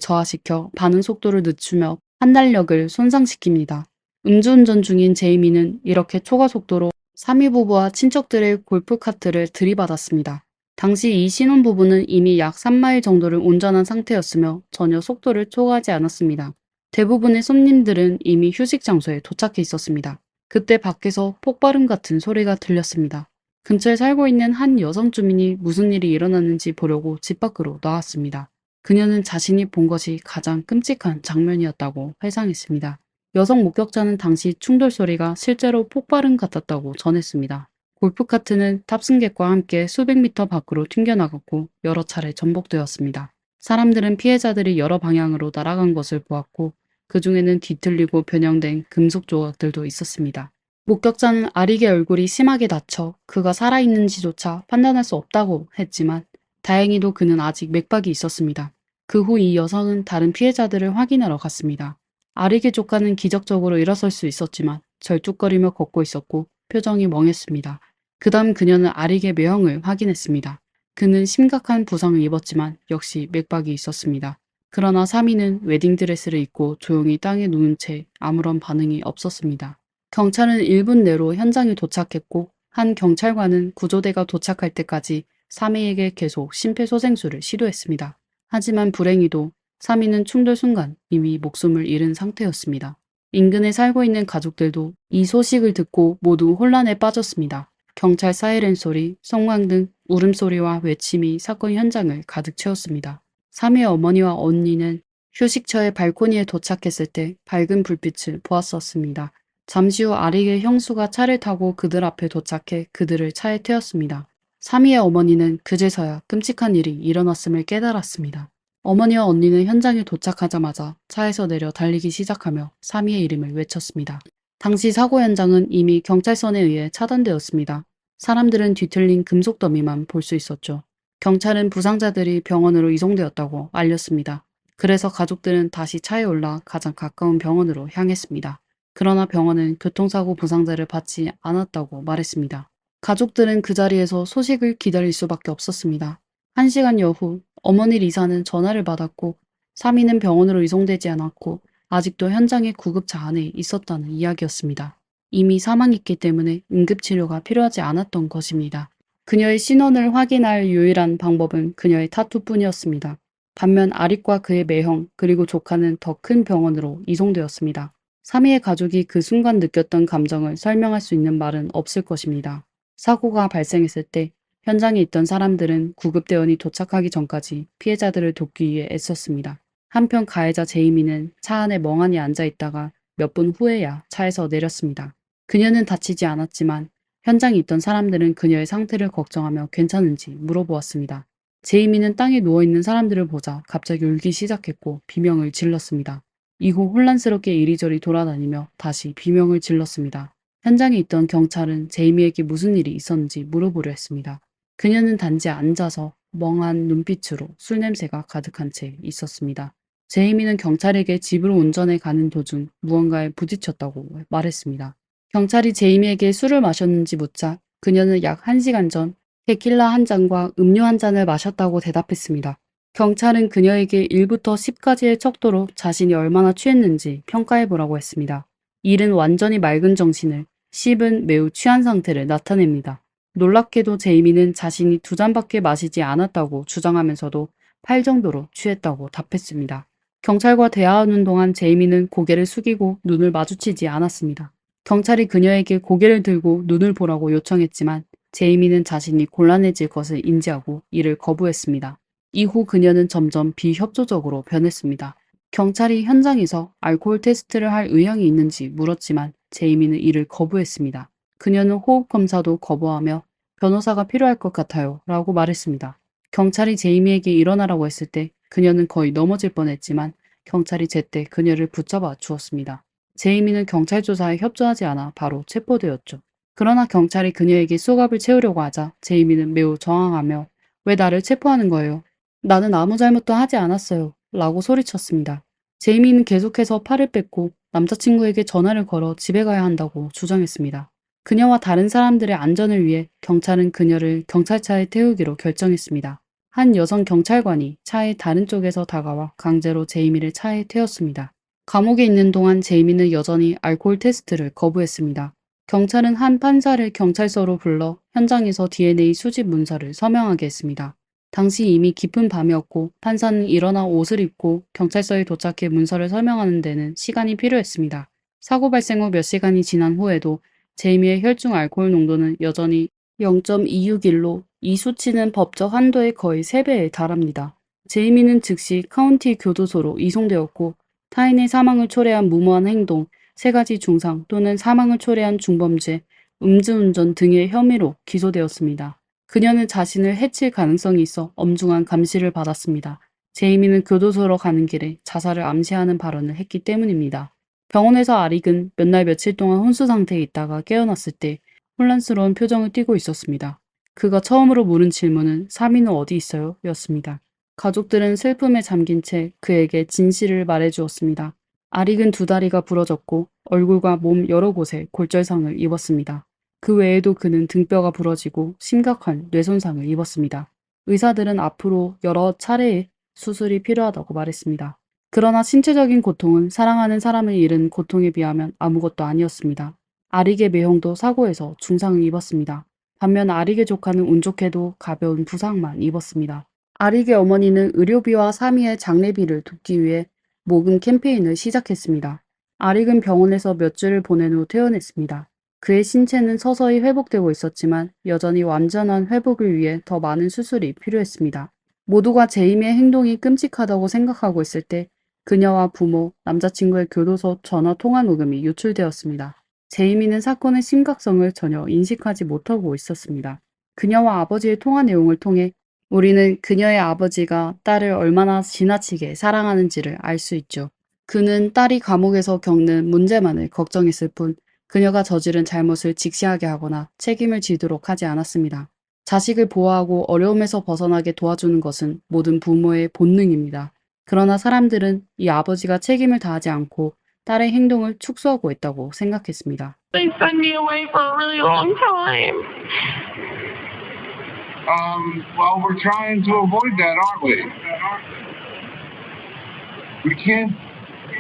저하시켜 반응 속도를 늦추며 판단력을 손상시킵니다. 음주운전 중인 제이미는 이렇게 초과 속도로 사미 부부와 친척들의 골프카트를 들이받았습니다. 당시 이 신혼부부는 이미 약 3마일 정도를 운전한 상태였으며 전혀 속도를 초과하지 않았습니다. 대부분의 손님들은 이미 휴식 장소에 도착해 있었습니다. 그때 밖에서 폭발음 같은 소리가 들렸습니다. 근처에 살고 있는 한 여성 주민이 무슨 일이 일어났는지 보려고 집 밖으로 나왔습니다. 그녀는 자신이 본 것이 가장 끔찍한 장면이었다고 회상했습니다. 여성 목격자는 당시 충돌 소리가 실제로 폭발음 같았다고 전했습니다. 골프카트는 탑승객과 함께 수백 미터 밖으로 튕겨나갔고 여러 차례 전복되었습니다. 사람들은 피해자들이 여러 방향으로 날아간 것을 보았고 그 중에는 뒤틀리고 변형된 금속 조각들도 있었습니다. 목격자는 아릭의 얼굴이 심하게 다쳐 그가 살아있는지조차 판단할 수 없다고 했지만 다행히도 그는 아직 맥박이 있었습니다. 그 후 이 여성은 다른 피해자들을 확인하러 갔습니다. 아릭의 조카는 기적적으로 일어설 수 있었지만 절뚝거리며 걷고 있었고 표정이 멍했습니다. 그 다음 그녀는 아릭의 매형을 확인했습니다. 그는 심각한 부상을 입었지만 역시 맥박이 있었습니다. 그러나 사미는 웨딩드레스를 입고 조용히 땅에 누운 채 아무런 반응이 없었습니다. 경찰은 1분 내로 현장에 도착했고 한 경찰관은 구조대가 도착할 때까지 사미에게 계속 심폐소생술을 시도했습니다. 하지만 불행히도 사미는 충돌 순간 이미 목숨을 잃은 상태였습니다. 인근에 살고 있는 가족들도 이 소식을 듣고 모두 혼란에 빠졌습니다. 경찰 사이렌 소리, 성광 등 울음소리와 외침이 사건 현장을 가득 채웠습니다. 사미의 어머니와 언니는 휴식처의 발코니에 도착했을 때 밝은 불빛을 보았었습니다. 잠시 후 아릭의 형수가 차를 타고 그들 앞에 도착해 그들을 차에 태웠습니다. 사미의 어머니는 그제서야 끔찍한 일이 일어났음을 깨달았습니다. 어머니와 언니는 현장에 도착하자마자 차에서 내려 달리기 시작하며 사미의 이름을 외쳤습니다. 당시 사고 현장은 이미 경찰선에 의해 차단되었습니다. 사람들은 뒤틀린 금속 더미만 볼 수 있었죠. 경찰은 부상자들이 병원으로 이송되었다고 알렸습니다. 그래서 가족들은 다시 차에 올라 가장 가까운 병원으로 향했습니다. 그러나 병원은 교통사고 부상자를 받지 않았다고 말했습니다. 가족들은 그 자리에서 소식을 기다릴 수밖에 없었습니다. 1시간여 후 어머니 리사는 전화를 받았고 사미는 병원으로 이송되지 않았고 아직도 현장의 구급차 안에 있었다는 이야기였습니다. 이미 사망했기 때문에 응급치료가 필요하지 않았던 것입니다. 그녀의 신원을 확인할 유일한 방법은 그녀의 타투뿐이었습니다. 반면 아릭과 그의 매형 그리고 조카는 더 큰 병원으로 이송되었습니다. 사미의 가족이 그 순간 느꼈던 감정을 설명할 수 있는 말은 없을 것입니다. 사고가 발생했을 때 현장에 있던 사람들은 구급대원이 도착하기 전까지 피해자들을 돕기 위해 애썼습니다. 한편 가해자 제이미는 차 안에 멍하니 앉아 있다가 몇 분 후에야 차에서 내렸습니다. 그녀는 다치지 않았지만 현장에 있던 사람들은 그녀의 상태를 걱정하며 괜찮은지 물어보았습니다. 제이미는 땅에 누워있는 사람들을 보자 갑자기 울기 시작했고 비명을 질렀습니다. 이후 혼란스럽게 이리저리 돌아다니며 다시 비명을 질렀습니다. 현장에 있던 경찰은 제이미에게 무슨 일이 있었는지 물어보려 했습니다. 그녀는 단지 앉아서 멍한 눈빛으로 술 냄새가 가득한 채 있었습니다. 제이미는 경찰에게 집으로 운전해 가는 도중 무언가에 부딪혔다고 말했습니다. 경찰이 제이미에게 술을 마셨는지 묻자 그녀는 약 1시간 전 테킬라 한 잔과 음료 한 잔을 마셨다고 대답했습니다. 경찰은 그녀에게 1부터 10까지의 척도로 자신이 얼마나 취했는지 평가해보라고 했습니다. 1은 완전히 맑은 정신을, 10은 매우 취한 상태를 나타냅니다. 놀랍게도 제이미는 자신이 2잔밖에 마시지 않았다고 주장하면서도 8 정도로 취했다고 답했습니다. 경찰과 대화하는 동안 제이미는 고개를 숙이고 눈을 마주치지 않았습니다. 경찰이 그녀에게 고개를 들고 눈을 보라고 요청했지만 제이미는 자신이 곤란해질 것을 인지하고 이를 거부했습니다. 이후 그녀는 점점 비협조적으로 변했습니다. 경찰이 현장에서 알코올 테스트를 할 의향이 있는지 물었지만 제이미는 이를 거부했습니다. 그녀는 호흡 검사도 거부하며 변호사가 필요할 것 같아요 라고 말했습니다. 경찰이 제이미에게 일어나라고 했을 때 그녀는 거의 넘어질 뻔했지만 경찰이 제때 그녀를 붙잡아 주었습니다. 제이미는 경찰 조사에 협조하지 않아 바로 체포되었죠. 그러나 경찰이 그녀에게 수갑을 채우려고 하자 제이미는 매우 저항하며 왜 나를 체포하는 거예요? 나는 아무 잘못도 하지 않았어요. 라고 소리쳤습니다. 제이미는 계속해서 팔을 뺐고 남자친구에게 전화를 걸어 집에 가야 한다고 주장했습니다. 그녀와 다른 사람들의 안전을 위해 경찰은 그녀를 경찰차에 태우기로 결정했습니다. 한 여성 경찰관이 차의 다른 쪽에서 다가와 강제로 제이미를 차에 태웠습니다. 감옥에 있는 동안 제이미는 여전히 알코올 테스트를 거부했습니다. 경찰은 한 판사를 경찰서로 불러 현장에서 DNA 수집 문서를 서명하게 했습니다. 당시 이미 깊은 밤이었고 판사는 일어나 옷을 입고 경찰서에 도착해 문서를 설명하는 데는 시간이 필요했습니다. 사고 발생 후 몇 시간이 지난 후에도 제이미의 혈중 알코올 농도는 여전히 0.261로 이 수치는 법적 한도의 거의 3배에 달합니다. 제이미는 즉시 카운티 교도소로 이송되었고 타인의 사망을 초래한 무모한 행동, 3가지 중상 또는 사망을 초래한 중범죄, 음주운전 등의 혐의로 기소되었습니다. 그녀는 자신을 해칠 가능성이 있어 엄중한 감시를 받았습니다. 제이미는 교도소로 가는 길에 자살을 암시하는 발언을 했기 때문입니다. 병원에서 아릭은 몇 날 며칠 동안 혼수 상태에 있다가 깨어났을 때 혼란스러운 표정을 띠고 있었습니다. 그가 처음으로 물은 질문은 사미는 어디 있어요? 였습니다. 가족들은 슬픔에 잠긴 채 그에게 진실을 말해주었습니다. 아릭은 2다리가 부러졌고 얼굴과 몸 여러 곳에 골절상을 입었습니다. 그 외에도 그는 등뼈가 부러지고 심각한 뇌손상을 입었습니다. 의사들은 앞으로 여러 차례의 수술이 필요하다고 말했습니다. 그러나 신체적인 고통은 사랑하는 사람을 잃은 고통에 비하면 아무것도 아니었습니다. 아릭의 매형도 사고에서 중상을 입었습니다. 반면 아릭의 조카는 운 좋게도 가벼운 부상만 입었습니다. 아릭의 어머니는 의료비와 사미의 장례비를 돕기 위해 모금 캠페인을 시작했습니다. 아릭은 병원에서 몇 주를 보낸 후 퇴원했습니다. 그의 신체는 서서히 회복되고 있었지만 여전히 완전한 회복을 위해 더 많은 수술이 필요했습니다. 모두가 제이미의 행동이 끔찍하다고 생각하고 있을 때 그녀와 부모, 남자친구의 교도소 전화 통화 녹음이 유출되었습니다. 제이미는 사건의 심각성을 전혀 인식하지 못하고 있었습니다. 그녀와 아버지의 통화 내용을 통해 우리는 그녀의 아버지가 딸을 얼마나 지나치게 사랑하는지를 알 수 있죠. 그는 딸이 감옥에서 겪는 문제만을 걱정했을 뿐 그녀가 저지른 잘못을 직시하게 하거나 책임을 지도록 하지 않았습니다. 자식을 보호하고 어려움에서 벗어나게 도와주는 것은 모든 부모의 본능입니다. 그러나 사람들은 이 아버지가 책임을 다하지 않고 딸의 행동을 축소하고 있다고 생각했습니다. They send me away for a really long time. Well, we're trying to avoid that, aren't we? We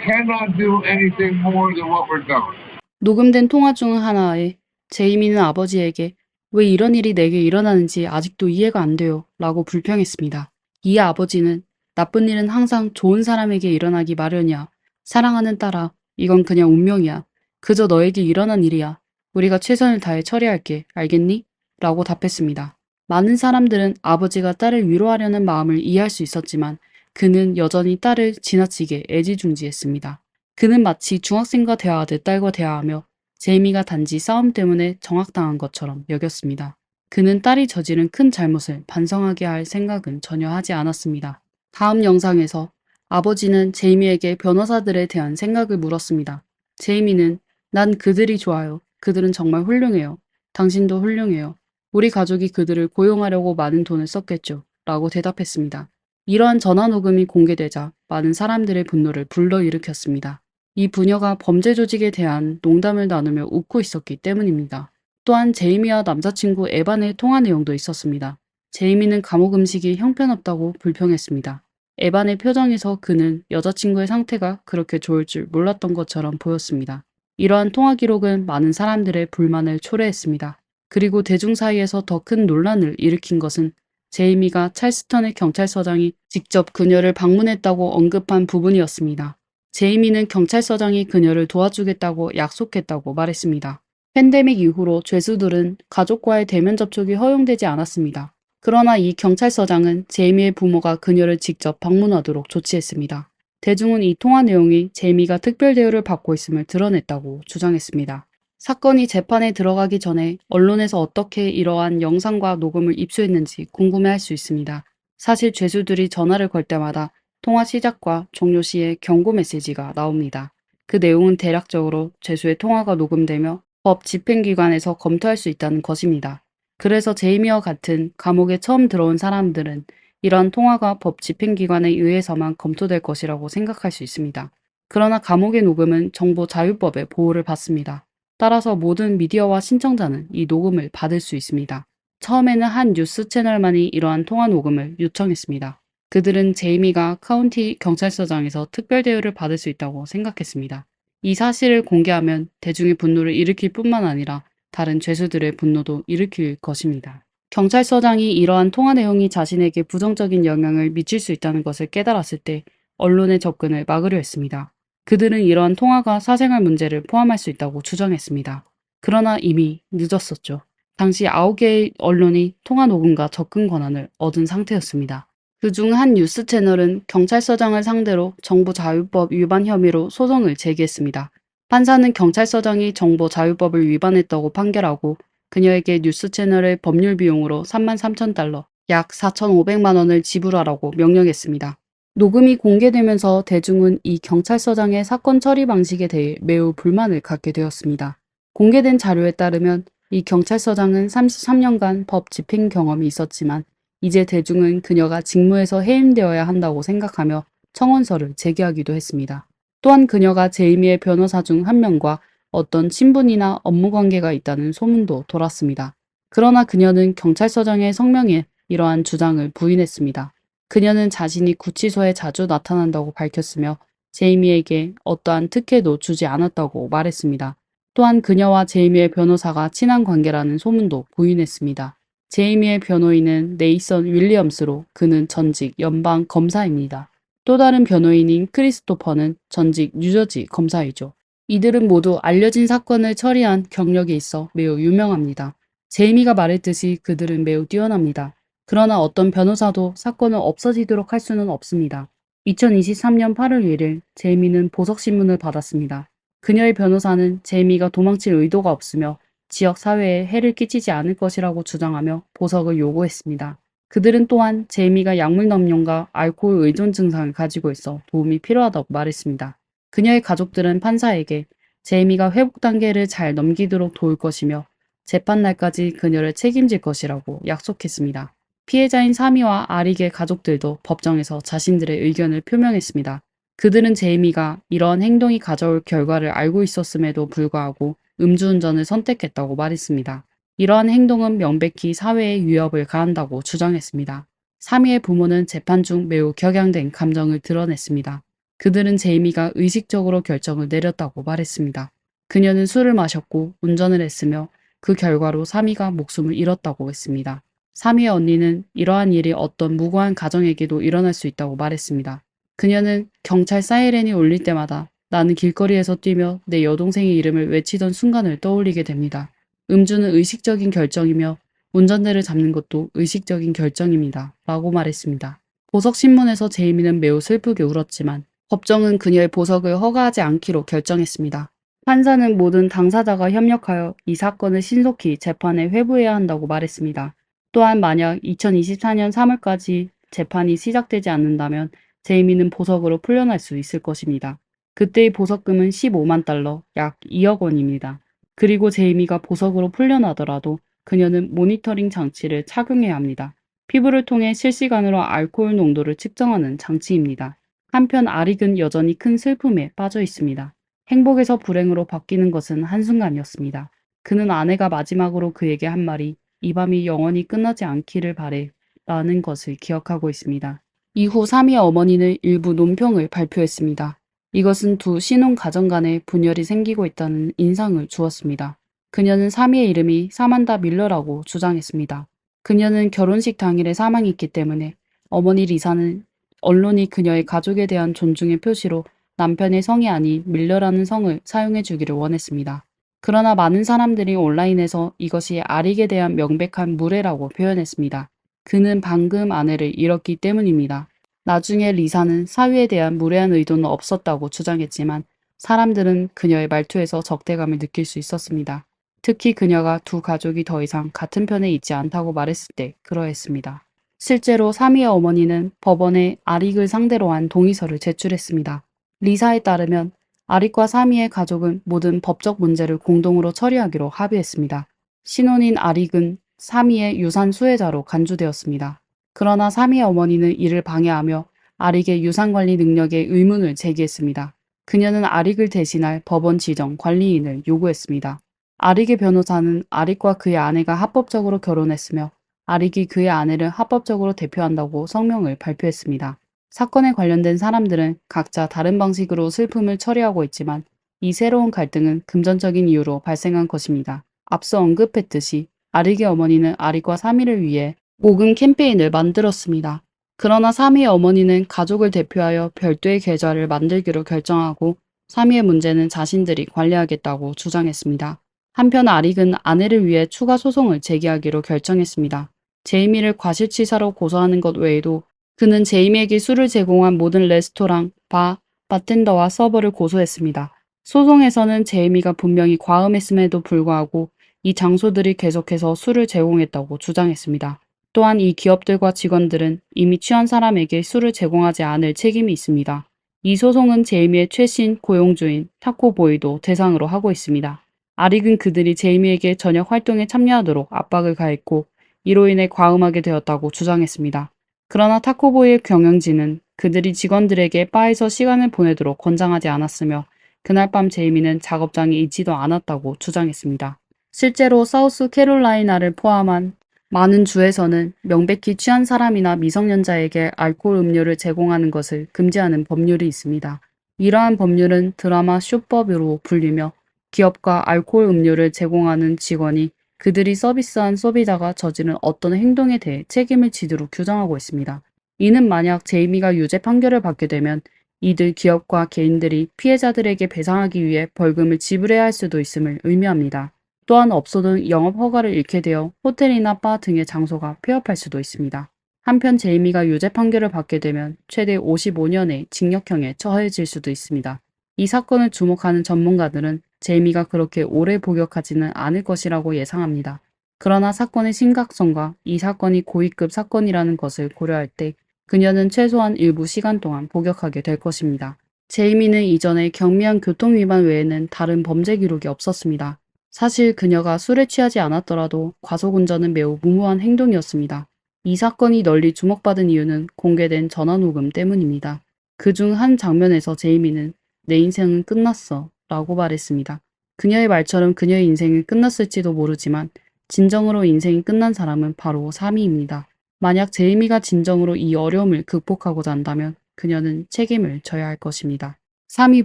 cannot do anything more than what we're doing. 녹음된 통화 중 하나에 제이미는 아버지에게 왜 이런 일이 내게 일어나는지 아직도 이해가 안 돼요. 라고 불평했습니다. 이에 아버지는 나쁜 일은 항상 좋은 사람에게 일어나기 마련이야. 사랑하는 딸아, 이건 그냥 운명이야. 그저 너에게 일어난 일이야. 우리가 최선을 다해 처리할게. 알겠니? 라고 답했습니다. 많은 사람들은 아버지가 딸을 위로하려는 마음을 이해할 수 있었지만 그는 여전히 딸을 지나치게 애지중지했습니다. 그는 마치 중학생과 대화하듯 딸과 대화하며 제이미가 단지 싸움 때문에 정학당한 것처럼 여겼습니다. 그는 딸이 저지른 큰 잘못을 반성하게 할 생각은 전혀 하지 않았습니다. 다음 영상에서 아버지는 제이미에게 변호사들에 대한 생각을 물었습니다. 제이미는 난 그들이 좋아요. 그들은 정말 훌륭해요. 당신도 훌륭해요. 우리 가족이 그들을 고용하려고 많은 돈을 썼겠죠. 라고 대답했습니다. 이러한 전화 녹음이 공개되자 많은 사람들의 분노를 불러일으켰습니다. 이 부녀가 범죄 조직에 대한 농담을 나누며 웃고 있었기 때문입니다. 또한 제이미와 남자친구 에반의 통화 내용도 있었습니다. 제이미는 감옥 음식이 형편없다고 불평했습니다. 에반의 표정에서 그는 여자친구의 상태가 그렇게 좋을 줄 몰랐던 것처럼 보였습니다. 이러한 통화 기록은 많은 사람들의 불만을 초래했습니다. 그리고 대중 사이에서 더 큰 논란을 일으킨 것은 제이미가 찰스턴의 경찰서장이 직접 그녀를 방문했다고 언급한 부분이었습니다. 제이미는 경찰서장이 그녀를 도와주겠다고 약속했다고 말했습니다. 팬데믹 이후로 죄수들은 가족과의 대면 접촉이 허용되지 않았습니다. 그러나 이 경찰서장은 제이미의 부모가 그녀를 직접 방문하도록 조치했습니다. 대중은 이 통화 내용이 제이미가 특별 대우를 받고 있음을 드러냈다고 주장했습니다. 사건이 재판에 들어가기 전에 언론에서 어떻게 이러한 영상과 녹음을 입수했는지 궁금해할 수 있습니다. 사실 죄수들이 전화를 걸 때마다 통화 시작과 종료 시에 경고 메시지가 나옵니다. 그 내용은 대략적으로 죄수의 통화가 녹음되며 법 집행기관에서 검토할 수 있다는 것입니다. 그래서 제이미와 같은 감옥에 처음 들어온 사람들은 이러한 통화가 법 집행기관에 의해서만 검토될 것이라고 생각할 수 있습니다. 그러나 감옥의 녹음은 정보자유법의 보호를 받습니다. 따라서 모든 미디어와 신청자는 이 녹음을 받을 수 있습니다. 처음에는 한 뉴스 채널만이 이러한 통화 녹음을 요청했습니다. 그들은 제이미가 카운티 경찰서장에서 특별 대우를 받을 수 있다고 생각했습니다. 이 사실을 공개하면 대중의 분노를 일으킬 뿐만 아니라 다른 죄수들의 분노도 일으킬 것입니다. 경찰서장이 이러한 통화 내용이 자신에게 부정적인 영향을 미칠 수 있다는 것을 깨달았을 때 언론의 접근을 막으려 했습니다. 그들은 이러한 통화가 사생활 문제를 포함할 수 있다고 주장했습니다. 그러나 이미 늦었었죠. 당시 9개의 언론이 통화 녹음과 접근 권한을 얻은 상태였습니다. 그중 한 뉴스 채널은 경찰서장을 상대로 정보자유법 위반 혐의로 소송을 제기했습니다. 판사는 경찰서장이 정보자유법을 위반했다고 판결하고 그녀에게 뉴스 채널의 법률 비용으로 33,000달러, 약 4,500만 원을 지불하라고 명령했습니다. 녹음이 공개되면서 대중은 이 경찰서장의 사건 처리 방식에 대해 매우 불만을 갖게 되었습니다. 공개된 자료에 따르면 이 경찰서장은 33년간 법 집행 경험이 있었지만 이제 대중은 그녀가 직무에서 해임되어야 한다고 생각하며 청원서를 제기하기도 했습니다. 또한 그녀가 제이미의 변호사 중 한 명과 어떤 친분이나 업무 관계가 있다는 소문도 돌았습니다. 그러나 그녀는 경찰서장의 성명에 이러한 주장을 부인했습니다. 그녀는 자신이 구치소에 자주 나타난다고 밝혔으며 제이미에게 어떠한 특혜도 주지 않았다고 말했습니다. 또한 그녀와 제이미의 변호사가 친한 관계라는 소문도 부인했습니다. 제이미의 변호인은 네이선 윌리엄스로 그는 전직 연방 검사입니다. 또 다른 변호인인 크리스토퍼는 전직 뉴저지 검사이죠. 이들은 모두 알려진 사건을 처리한 경력이 있어 매우 유명합니다. 제이미가 말했듯이 그들은 매우 뛰어납니다. 그러나 어떤 변호사도 사건을 없어지도록 할 수는 없습니다. 2023년 8월 1일 제이미는 보석신문을 받았습니다. 그녀의 변호사는 제이미가 도망칠 의도가 없으며 지역 사회에 해를 끼치지 않을 것이라고 주장하며 보석을 요구했습니다. 그들은 또한 제이미가 약물 남용과 알코올 의존 증상을 가지고 있어 도움이 필요하다고 말했습니다. 그녀의 가족들은 판사에게 제이미가 회복 단계를 잘 넘기도록 도울 것이며 재판 날까지 그녀를 책임질 것이라고 약속했습니다. 피해자인 사미와 아릭의 가족들도 법정에서 자신들의 의견을 표명했습니다. 그들은 제이미가 이러한 행동이 가져올 결과를 알고 있었음에도 불구하고 음주운전을 선택했다고 말했습니다. 이러한 행동은 명백히 사회에 위협을 가한다고 주장했습니다. 사미의 부모는 재판 중 매우 격양된 감정을 드러냈습니다. 그들은 제이미가 의식적으로 결정을 내렸다고 말했습니다. 그녀는 술을 마셨고 운전을 했으며 그 결과로 사미가 목숨을 잃었다고 했습니다. 사미의 언니는 이러한 일이 어떤 무고한 가정에게도 일어날 수 있다고 말했습니다. 그녀는 경찰 사이렌이 울릴 때마다 나는 길거리에서 뛰며 내 여동생의 이름을 외치던 순간을 떠올리게 됩니다. 음주는 의식적인 결정이며 운전대를 잡는 것도 의식적인 결정입니다. 라고 말했습니다. 보석신문에서 제이미는 매우 슬프게 울었지만 법정은 그녀의 보석을 허가하지 않기로 결정했습니다. 판사는 모든 당사자가 협력하여 이 사건을 신속히 재판에 회부해야 한다고 말했습니다. 또한 만약 2024년 3월까지 재판이 시작되지 않는다면 제이미는 보석으로 풀려날 수 있을 것입니다. 그때의 보석금은 15만 달러, 약 2억 원입니다. 그리고 제이미가 보석으로 풀려나더라도 그녀는 모니터링 장치를 착용해야 합니다. 피부를 통해 실시간으로 알코올 농도를 측정하는 장치입니다. 한편 아릭은 여전히 큰 슬픔에 빠져 있습니다. 행복에서 불행으로 바뀌는 것은 한순간이었습니다. 그는 아내가 마지막으로 그에게 한 말이 이 밤이 영원히 끝나지 않기를 바래 라는 것을 기억하고 있습니다. 이후 사미의 어머니는 일부 논평을 발표했습니다. 이것은 두 신혼 가정 간에 분열이 생기고 있다는 인상을 주었습니다. 그녀는 사미의 이름이 사만다 밀러라고 주장했습니다. 그녀는 결혼식 당일에 사망했기 때문에 어머니 리사는 언론이 그녀의 가족에 대한 존중의 표시로 남편의 성이 아닌 밀러라는 성을 사용해 주기를 원했습니다. 그러나 많은 사람들이 온라인에서 이것이 아릭에 대한 명백한 무례라고 표현했습니다. 그는 방금 아내를 잃었기 때문입니다. 나중에 리사는 사위에 대한 무례한 의도는 없었다고 주장했지만 사람들은 그녀의 말투에서 적대감을 느낄 수 있었습니다. 특히 그녀가 두 가족이 더 이상 같은 편에 있지 않다고 말했을 때 그러했습니다. 실제로 사미의 어머니는 법원에 아릭을 상대로 한 동의서를 제출했습니다. 리사에 따르면 아릭과 사미의 가족은 모든 법적 문제를 공동으로 처리하기로 합의했습니다. 신혼인 아릭은 사미의 유산 수혜자로 간주되었습니다. 그러나 사미의 어머니는 이를 방해하며 아릭의 유산관리 능력에 의문을 제기했습니다. 그녀는 아릭을 대신할 법원 지정 관리인을 요구했습니다. 아릭의 변호사는 아릭과 그의 아내가 합법적으로 결혼했으며 아릭이 그의 아내를 합법적으로 대표한다고 성명을 발표했습니다. 사건에 관련된 사람들은 각자 다른 방식으로 슬픔을 처리하고 있지만 이 새로운 갈등은 금전적인 이유로 발생한 것입니다. 앞서 언급했듯이 아릭의 어머니는 아릭과 사미를 위해 모금 캠페인을 만들었습니다. 그러나 사미의 어머니는 가족을 대표하여 별도의 계좌를 만들기로 결정하고 사미의 문제는 자신들이 관리하겠다고 주장했습니다. 한편 아릭은 아내를 위해 추가 소송을 제기하기로 결정했습니다. 제이미를 과실치사로 고소하는 것 외에도 그는 제이미에게 술을 제공한 모든 레스토랑, 바, 바텐더와 서버를 고소했습니다. 소송에서는 제이미가 분명히 과음했음에도 불구하고 이 장소들이 계속해서 술을 제공했다고 주장했습니다. 또한 이 기업들과 직원들은 이미 취한 사람에게 술을 제공하지 않을 책임이 있습니다. 이 소송은 제이미의 최신 고용주인 타코보이도 대상으로 하고 있습니다. 아릭은 그들이 제이미에게 저녁 활동에 참여하도록 압박을 가했고 이로 인해 과음하게 되었다고 주장했습니다. 그러나 타코보이의 경영진은 그들이 직원들에게 바에서 시간을 보내도록 권장하지 않았으며 그날 밤 제이미는 작업장에 있지도 않았다고 주장했습니다. 실제로 사우스 캐롤라이나를 포함한 많은 주에서는 명백히 취한 사람이나 미성년자에게 알코올 음료를 제공하는 것을 금지하는 법률이 있습니다. 이러한 법률은 드라마 쇼법으로 불리며 기업과 알코올 음료를 제공하는 직원이 그들이 서비스한 소비자가 저지른 어떤 행동에 대해 책임을 지도록 규정하고 있습니다. 이는 만약 제이미가 유죄 판결을 받게 되면 이들 기업과 개인들이 피해자들에게 배상하기 위해 벌금을 지불해야 할 수도 있음을 의미합니다. 또한 업소는 영업 허가를 잃게 되어 호텔이나 바 등의 장소가 폐업할 수도 있습니다. 한편 제이미가 유죄 판결을 받게 되면 최대 55년의 징역형에 처해질 수도 있습니다. 이 사건을 주목하는 전문가들은 제이미가 그렇게 오래 복역하지는 않을 것이라고 예상합니다. 그러나 사건의 심각성과 이 사건이 고위급 사건이라는 것을 고려할 때 그녀는 최소한 일부 시간 동안 복역하게 될 것입니다. 제이미는 이전에 경미한 교통위반 외에는 다른 범죄 기록이 없었습니다. 사실 그녀가 술에 취하지 않았더라도 과속운전은 매우 무모한 행동이었습니다. 이 사건이 널리 주목받은 이유는 공개된 전화녹음 때문입니다. 그중 한 장면에서 제이미는 내 인생은 끝났어 라고 말했습니다. 그녀의 말처럼 그녀의 인생이 끝났을지도 모르지만 진정으로 인생이 끝난 사람은 바로 사미입니다. 만약 제이미가 진정으로 이 어려움을 극복하고자 한다면 그녀는 책임을 져야 할 것입니다. 사미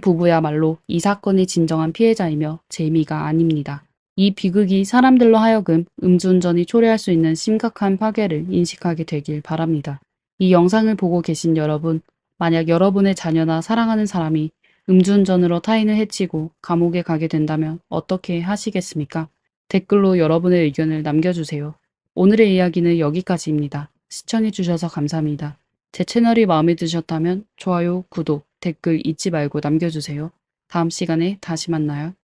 부부야말로 이 사건의 진정한 피해자이며 제이미가 아닙니다. 이 비극이 사람들로 하여금 음주운전이 초래할 수 있는 심각한 파괴를 인식하게 되길 바랍니다. 이 영상을 보고 계신 여러분, 만약 여러분의 자녀나 사랑하는 사람이 음주운전으로 타인을 해치고 감옥에 가게 된다면 어떻게 하시겠습니까? 댓글로 여러분의 의견을 남겨주세요. 오늘의 이야기는 여기까지입니다. 시청해주셔서 감사합니다. 제 채널이 마음에 드셨다면 좋아요, 구독, 댓글 잊지 말고 남겨주세요. 다음 시간에 다시 만나요.